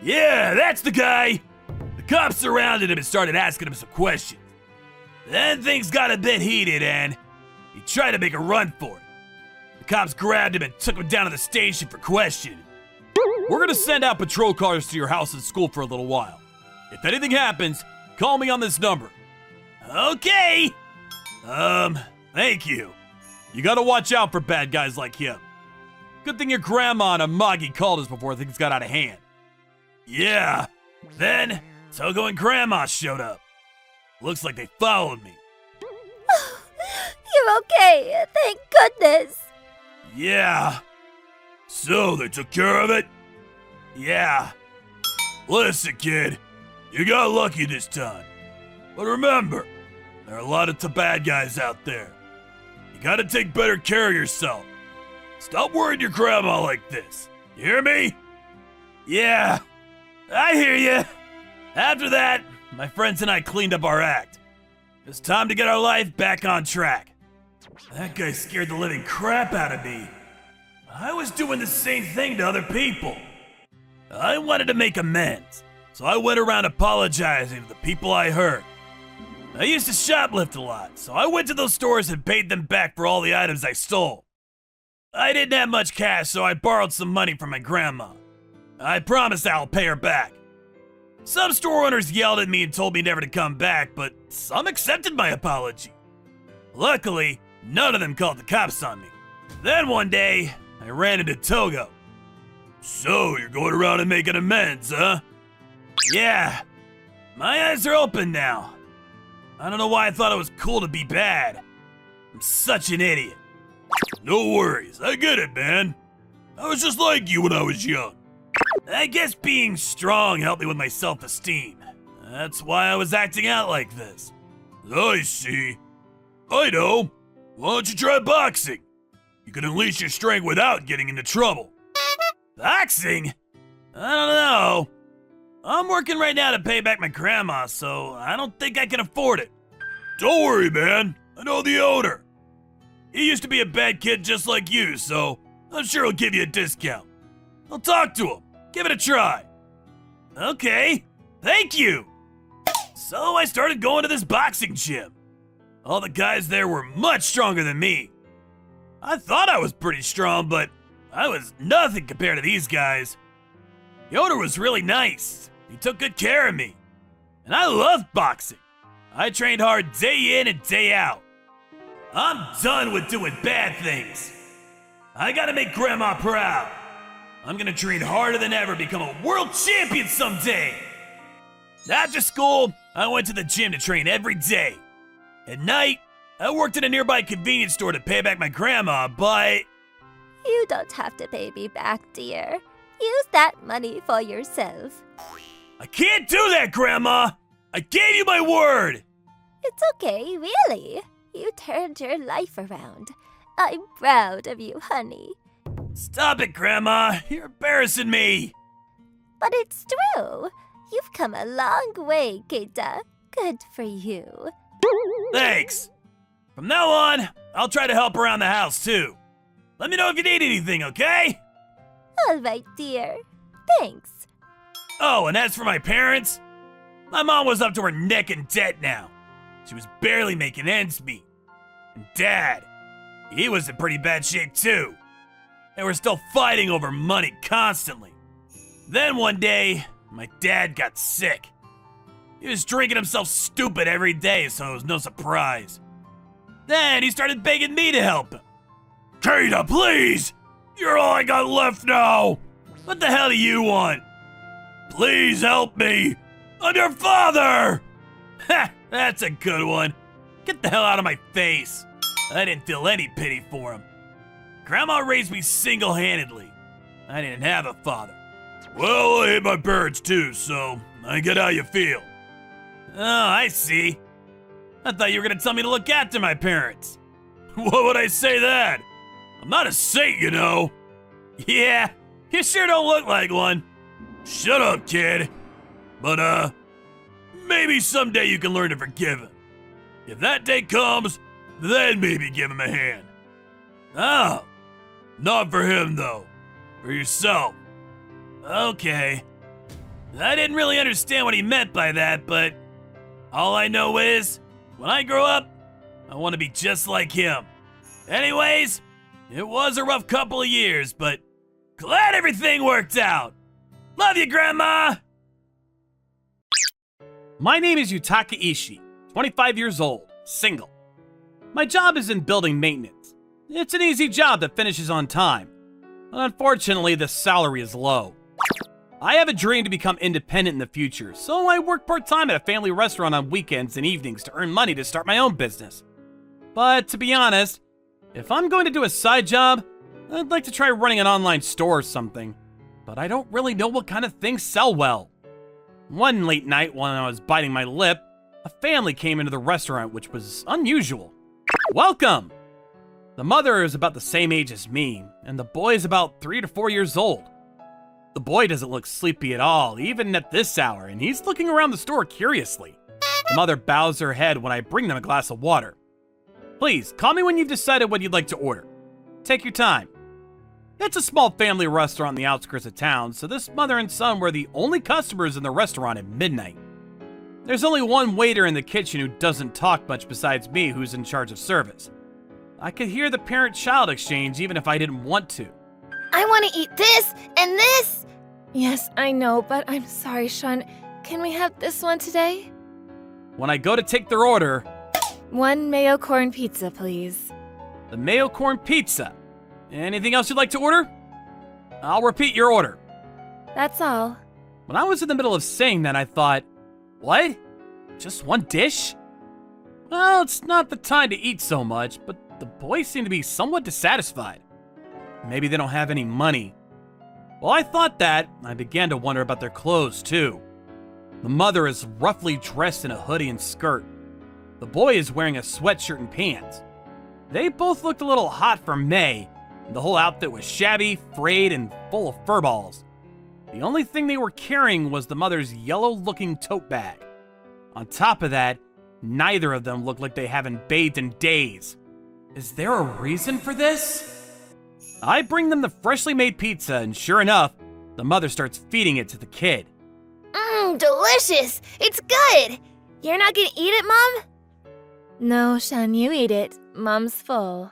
Yeah, that's the guy. The cops surrounded him and started asking him some questions. Then things got a bit heated and he tried to make a run for it. The cops grabbed him and took him down to the station for questioning. We're gonna send out patrol cars to your house and school for a little while. If anything happens, call me on this number. Okay. Thank you. You gotta watch out for bad guys like him. Good thing your grandma and Amagi called us before things got out of hand. Yeah. Then Togo and Grandma showed up. Looks like they followed me. You're okay, thank goodness. Yeah. So they took care of it? Yeah. Listen, kid, you got lucky this time. But remember, there are a lot of bad guys out there. You gotta take better care of yourself. Stop worrying your grandma like this. You hear me? Yeah, I hear you. After that, my friends and I cleaned up our act. It's time to get our life back on track. That guy scared the living crap out of me. I was doing the same thing to other people. I wanted to make amends, so I went around apologizing to the people I hurt. I used to shoplift a lot, so I went to those stores and paid them back for all the items I stole. I didn't have much cash, so I borrowed some money from my grandma. I promised I'll pay her back. Some store owners yelled at me and told me never to come back, but some accepted my apology. Luckily, none of them called the cops on me. Then one day, I ran into Togo. So, you're going around and making amends, huh? Yeah, my eyes are open now. I don't know why I thought it was cool to be bad. I'm such an idiot. No worries, I get it, man. I was just like you when I was young. I guess being strong helped me with my self-esteem. That's why I was acting out like this. I see. I know. Why don't you try boxing? You can unleash your strength without getting into trouble. Boxing? I don't know. I'm working right now to pay back my grandma, so I don't think I can afford it. Don't worry, man. I know the owner. He used to be a bad kid just like you, so I'm sure he'll give you a discount. I'll talk to him. Give it a try. Okay, thank you. So I started going to this boxing gym. All the guys there were much stronger than me. I thought I was pretty strong, but I was nothing compared to these guys. The owner was really nice. He took good care of me. And I loved boxing. I trained hard day in and day out. I'm done with doing bad things. I gotta make Grandma proud. I'm gonna train harder than ever, become a world champion someday. After school, I went to the gym to train every day. At night, I worked at a nearby convenience store to pay back my grandma, but... You don't have to pay me back, dear. Use that money for yourself. I can't do that, Grandma! I gave you my word! It's okay, really. You turned your life around. I'm proud of you, honey. Stop it, Grandma! You're embarrassing me! But it's true. You've come a long way, Keita. Good for you. Thanks! From now on, I'll try to help around the house, too. Let me know if you need anything, okay? All right, dear. Thanks. Oh, and as for my parents, my mom was up to her neck in debt now. She was barely making ends meet. And Dad, he was in pretty bad shape too. They were still fighting over money constantly. Then one day, my dad got sick. He was drinking himself stupid every day, so it was no surprise. Then he started begging me to help him. Keita, please! You're all I got left now! What the hell do you want? Please help me! I'm your father! Ha! That's a good one. Get the hell out of my face. I didn't feel any pity for him. Grandma raised me single-handedly. I didn't have a father. Well, I hate my parents too, so I get how you feel. Oh, I see. I thought you were gonna tell me to look after my parents. Why would I say that? I'm not a saint, you know. Yeah, you sure don't look like one. Shut up, kid. But, maybe someday you can learn to forgive him. If that day comes, then maybe give him a hand. Oh, not for him, though. For yourself. Okay. I didn't really understand what he meant by that, but all I know is, when I grow up, I want to be just like him. Anyways, it was a rough couple of years, but glad everything worked out. Love you, Grandma! My name is Yutaka Ishii, 25 years old, single. My job is in building maintenance. It's an easy job that finishes on time. But unfortunately, the salary is low. I have a dream to become independent in the future, so I work part-time at a family restaurant on weekends and evenings to earn money to start my own business. But to be honest, if I'm going to do a side job, I'd like to try running an online store or something. But I don't really know what kind of things sell well. One late night when I was biting my lip, a family came into the restaurant, which was unusual. Welcome! The mother is about the same age as me, and the boy is about 3 to 4 years old. The boy doesn't look sleepy at all, even at this hour, and he's looking around the store curiously. The mother bows her head when I bring them a glass of water. Please, call me when you've decided what you'd like to order. Take your time. It's a small family restaurant on the outskirts of town, so this mother and son were the only customers in the restaurant at midnight. There's only one waiter in the kitchen who doesn't talk much besides me, who's in charge of service. I could hear the parent-child exchange even if I didn't want to. I want to eat this and this! Yes, I know, but I'm sorry, Sean. Can we have this one today? When I go to take their order, 1 mayo corn pizza, please. the mayo corn pizza. Anything else you'd like to order? I'll repeat your order. That's all. When I was in the middle of saying that, I thought, what? Just one dish? Well, it's not the time to eat so much, but the boys seem to be somewhat dissatisfied. Maybe they don't have any money. While I thought that, I began to wonder about their clothes, too. The mother is roughly dressed in a hoodie and skirt. The boy is wearing a sweatshirt and pants. They both looked a little hot for May, and the whole outfit was shabby, frayed, and full of fur balls. The only thing they were carrying was the mother's yellow-looking tote bag. On top of that, neither of them looked like they haven't bathed in days. Is there a reason for this? I bring them the freshly made pizza, and sure enough, the mother starts feeding it to the kid. Delicious! It's good! You're not gonna eat it, Mom? No, Sean, you eat it. Mom's full.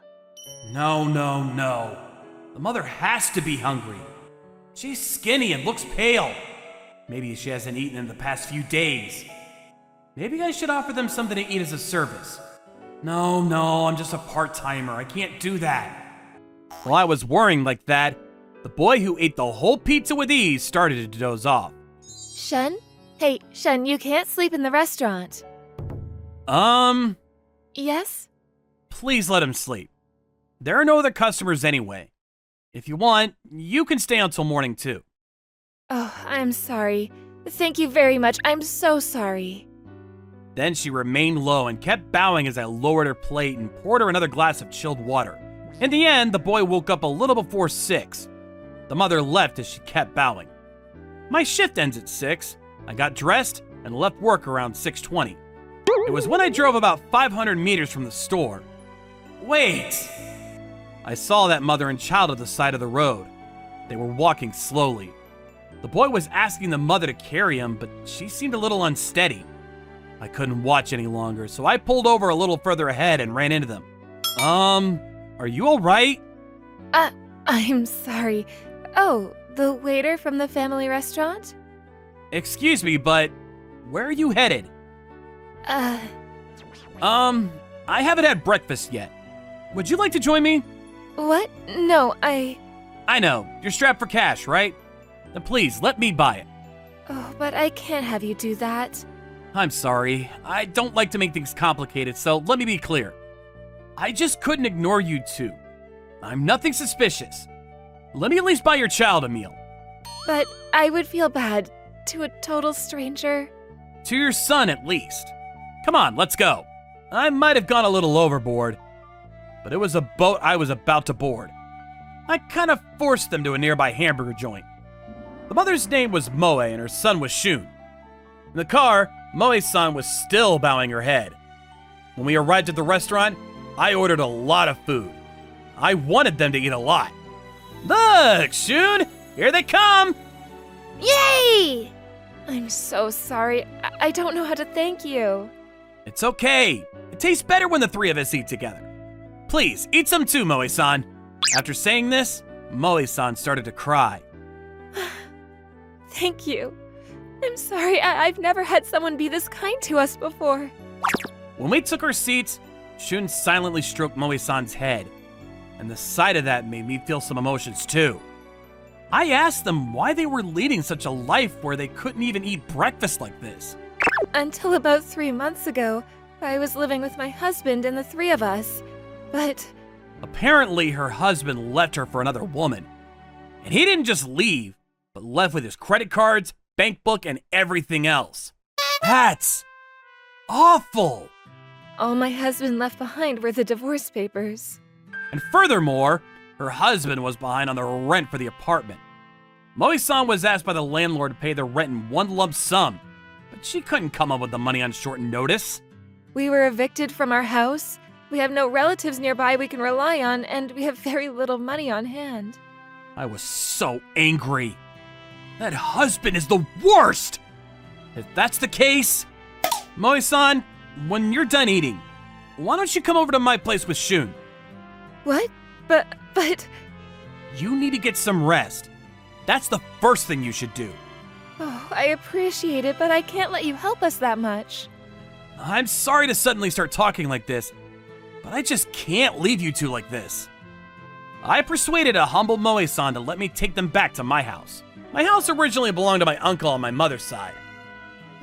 No. The mother has to be hungry. She's skinny and looks pale. Maybe she hasn't eaten in the past few days. Maybe I should offer them something to eat as a service. No, I'm just a part-timer. I can't do that. While I was worrying like that, the boy who ate the whole pizza with ease started to doze off. Sean? Hey, Sean, you can't sleep in the restaurant. Yes? Please let him sleep. There are no other customers anyway. If you want, you can stay until morning too. Oh, I'm sorry. Thank you very much. I'm so sorry. Then she remained low and kept bowing as I lowered her plate and poured her another glass of chilled water. In the end, the boy woke up a little before 6. The mother left as she kept bowing. My shift ends at 6. I got dressed and left work around 6:20. It was when I drove about 500 meters from the store. Wait! I saw that mother and child at the side of the road. They were walking slowly. The boy was asking the mother to carry him, but she seemed a little unsteady. I couldn't watch any longer, so I pulled over a little further ahead and ran into them. Are you alright? I'm sorry. Oh, the waiter from the family restaurant? Excuse me, but where are you headed? I haven't had breakfast yet. Would you like to join me? What? No, I know. You're strapped for cash, right? Then please, let me buy it. Oh, but I can't have you do that. I'm sorry. I don't like to make things complicated, so let me be clear. I just couldn't ignore you two. I'm nothing suspicious. Let me at least buy your child a meal. But I would feel bad to a total stranger. To your son, at least. Come on, let's go. I might have gone a little overboard, but it was a boat I was about to board. I kind of forced them to a nearby hamburger joint. The mother's name was Moe and her son was Shun. In the car, Moe's son was still bowing her head. When we arrived at the restaurant, I ordered a lot of food. I wanted them to eat a lot. Look, Shun, here they come! Yay! I'm so sorry. I don't know how to thank you. It's okay. It tastes better when the three of us eat together. Please, eat some too, Moe-san. After saying this, Moe-san started to cry. Thank you. I'm sorry. I've never had someone be this kind to us before. When we took our seats, Shun silently stroked Moe-san's head, and the sight of that made me feel some emotions too. I asked them why they were leading such a life where they couldn't even eat breakfast like this. Until about 3 months ago, I was living with my husband and the three of us, but... Apparently, her husband left her for another woman. And he didn't just leave, but left with his credit cards, bank book, and everything else. That's awful. All my husband left behind were the divorce papers. And furthermore, her husband was behind on the rent for the apartment. Moe-san was asked by the landlord to pay the rent in one lump sum, but she couldn't come up with the money on short notice. We were evicted from our house. We have no relatives nearby we can rely on, and we have very little money on hand. I was so angry. That husband is the worst! If that's the case, Moe-san, when you're done eating, why don't you come over to my place with Shun? What? But... You need to get some rest. That's the first thing you should do. Oh, I appreciate it, but I can't let you help us that much. I'm sorry to suddenly start talking like this, but I just can't leave you two like this. I persuaded a humble Moe-san to let me take them back to my house. My house originally belonged to my uncle on my mother's side.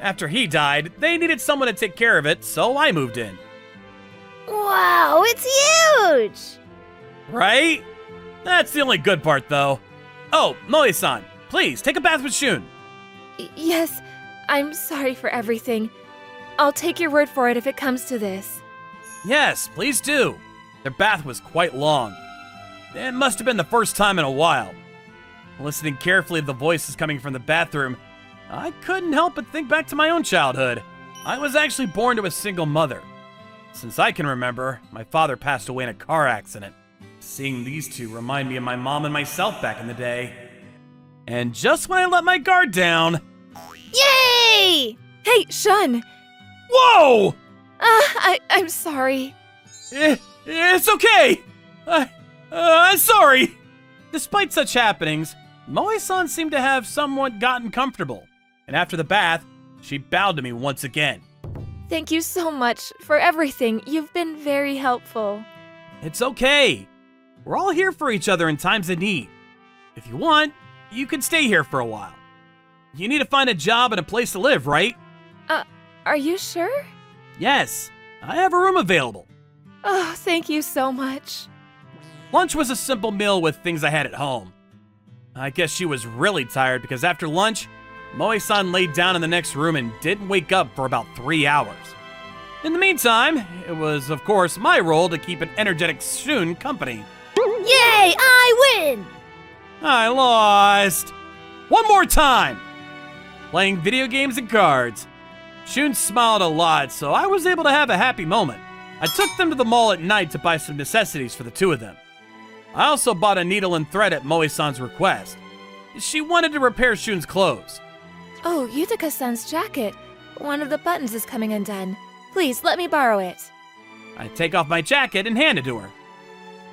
After he died, they needed someone to take care of it, so I moved in. Wow, it's huge! Right? That's the only good part, though. Oh, Moe-san, please, take a bath with Shun. Yes, I'm sorry for everything. I'll take your word for it if it comes to this. Yes, please do. Their bath was quite long. It must have been the first time in a while. Listening carefully to the voices coming from the bathroom, I couldn't help but think back to my own childhood. I was actually born to a single mother. Since I can remember, my father passed away in a car accident. Seeing these two remind me of my mom and myself back in the day. And just when I let my guard down... Yay! Hey, Shun! Whoa! I'm sorry. It's okay! I'm sorry! Despite such happenings, Moe-san seemed to have somewhat gotten comfortable. And after the bath, she bowed to me once again. Thank you so much for everything. You've been very helpful. It's okay. We're all here for each other in times of need. If you want, you can stay here for a while. You need to find a job and a place to live, right? Are you sure? Yes, I have a room available. Oh, thank you so much. Lunch was a simple meal with things I had at home. I guess she was really tired because after lunch, Moe-san laid down in the next room and didn't wake up for about 3 hours. In the meantime, it was, of course, my role to keep an energetic Shun company. Yay, I win! I lost. One more time! Playing video games and cards. Shun smiled a lot, so I was able to have a happy moment. I took them to the mall at night to buy some necessities for the two of them. I also bought a needle and thread at Moe-san's request. She wanted to repair Shun's clothes. Oh, Yutaka-san's jacket. One of the buttons is coming undone. Please, let me borrow it. I take off my jacket and hand it to her.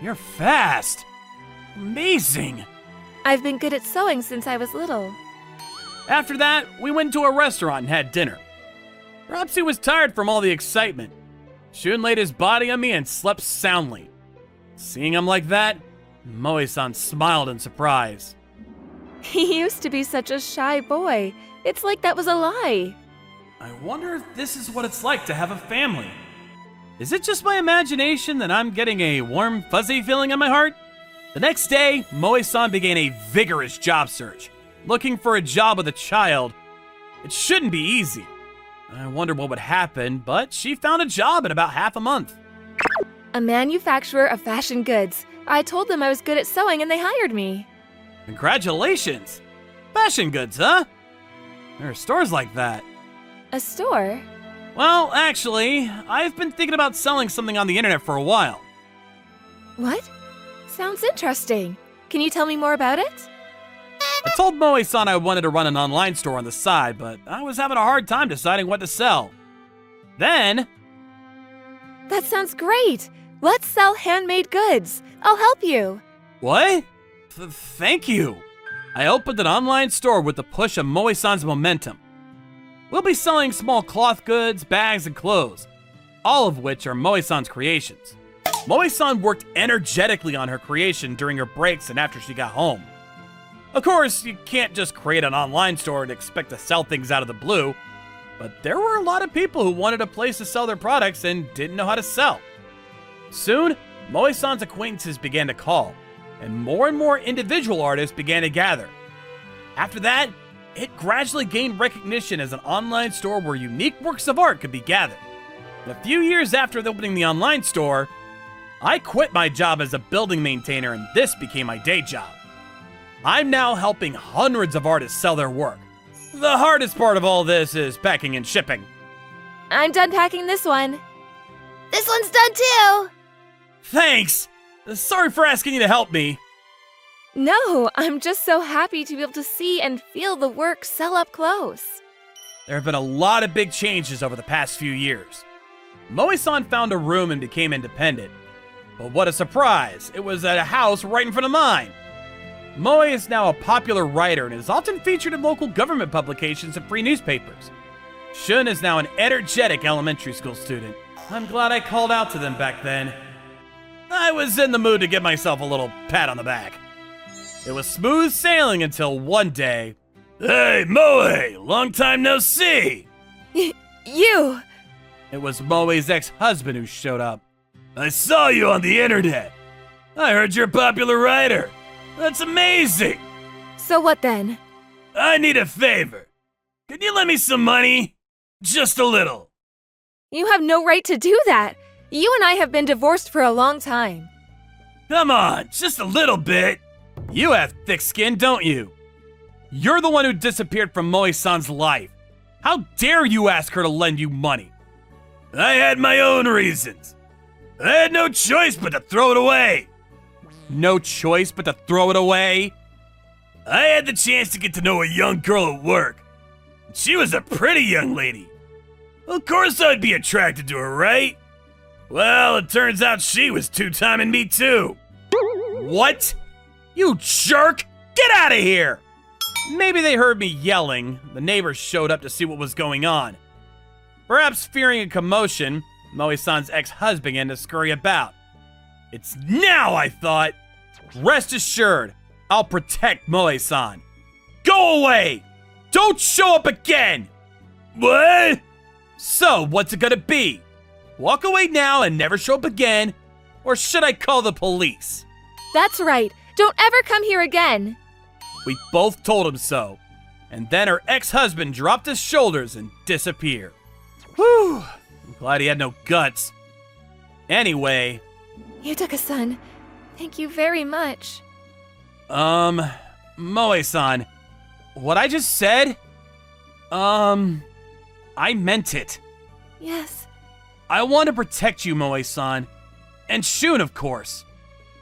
You're fast. Amazing. I've been good at sewing since I was little. After that, we went to a restaurant and had dinner. Perhaps he was tired from all the excitement. Shun laid his body on me and slept soundly. Seeing him like that, Moe-san smiled in surprise. He used to be such a shy boy. It's like that was a lie. I wonder if this is what it's like to have a family. Is it just my imagination that I'm getting a warm, fuzzy feeling in my heart? The next day, Moe-san began a vigorous job search, looking for a job with a child. It shouldn't be easy. I wondered what would happen, but she found a job in about half a month. A manufacturer of fashion goods. I told them I was good at sewing and they hired me. Congratulations! Fashion goods, huh? There are stores like that. A store? Well, actually, I've been thinking about selling something on the internet for a while. What? Sounds interesting. Can you tell me more about it? I told Moe-san I wanted to run an online store on the side, but I was having a hard time deciding what to sell. Then... That sounds great! Let's sell handmade goods. I'll help you. What? Thank you. I opened an online store with the push of Moe-san's momentum. We'll be selling small cloth goods, bags, and clothes, all of which are Moe-san's creations. Moe-san worked energetically on her creation during her breaks and after she got home. Of course, you can't just create an online store and expect to sell things out of the blue, but there were a lot of people who wanted a place to sell their products and didn't know how to sell. Soon, Moe-san's acquaintances began to call, and more individual artists began to gather. After that, it gradually gained recognition as an online store where unique works of art could be gathered. And a few years after opening the online store, I quit my job as a building maintainer and this became my day job. I'm now helping hundreds of artists sell their work. The hardest part of all this is packing and shipping. I'm done packing this one. This one's done too! Thanks! Sorry for asking you to help me. No, I'm just so happy to be able to see and feel the work sell up close. There have been a lot of big changes over the past few years. Moe-san found a room and became independent. But what a surprise! It was at a house right in front of mine. Moe is now a popular writer and is often featured in local government publications and free newspapers. Shun is now an energetic elementary school student. I'm glad I called out to them back then. I was in the mood to give myself a little pat on the back. It was smooth sailing until one day. Hey, Moe! Long time no see! You! It was Moe's ex-husband who showed up. I saw you on the internet. I heard you're a popular writer. That's amazing! So what then? I need a favor. Can you lend me some money? Just a little. You have no right to do that. You and I have been divorced for a long time. Come on, just a little bit. You have thick skin, don't you? You're the one who disappeared from Moe-san's life. How dare you ask her to lend you money? I had my own reasons. I had no choice but to throw it away. No choice but to throw it away? I had the chance to get to know a young girl at work. She was a pretty young lady. Of course I'd be attracted to her, right? Well, it turns out she was two-timing me too. What? You jerk! Get out of here! Maybe they heard me yelling. The neighbors showed up to see what was going on. Perhaps fearing a commotion, Moe-san's ex-husband began to scurry about. It's now, I thought. Rest assured, I'll protect Moe-san. Go away! Don't show up again! What? So, what's it gonna be? Walk away now and never show up again? Or should I call the police? That's right. Don't ever come here again. We both told him so. And then her ex-husband dropped his shoulders and disappeared. Whew. I'm glad he had no guts. Anyway. Yutaka-san, thank you very much. Moe-san, what I just said? I meant it. Yes. I want to protect you, Moe-san. And Shun, of course.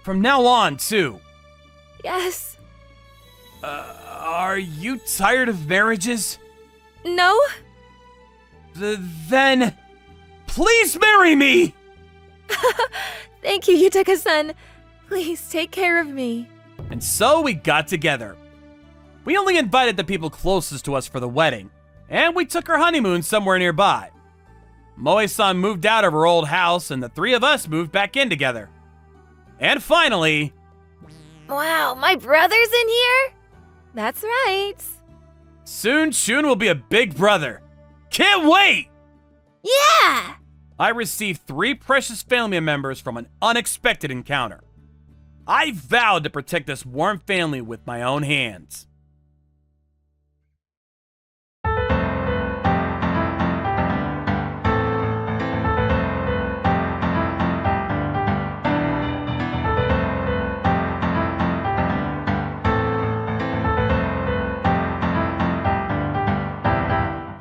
From now on, too. Yes. Are you tired of marriages? No? Then, please marry me! Thank you, Yutaka-san. Please take care of me. And so we got together. We only invited the people closest to us for the wedding, and we took our honeymoon somewhere nearby. Moe-san moved out of her old house, and the three of us moved back in together. And finally... Wow, my brother's in here? That's right. soon Shun will be a big brother. Can't wait! Yeah! I received 3 precious family members from an unexpected encounter. I vowed to protect this warm family with my own hands.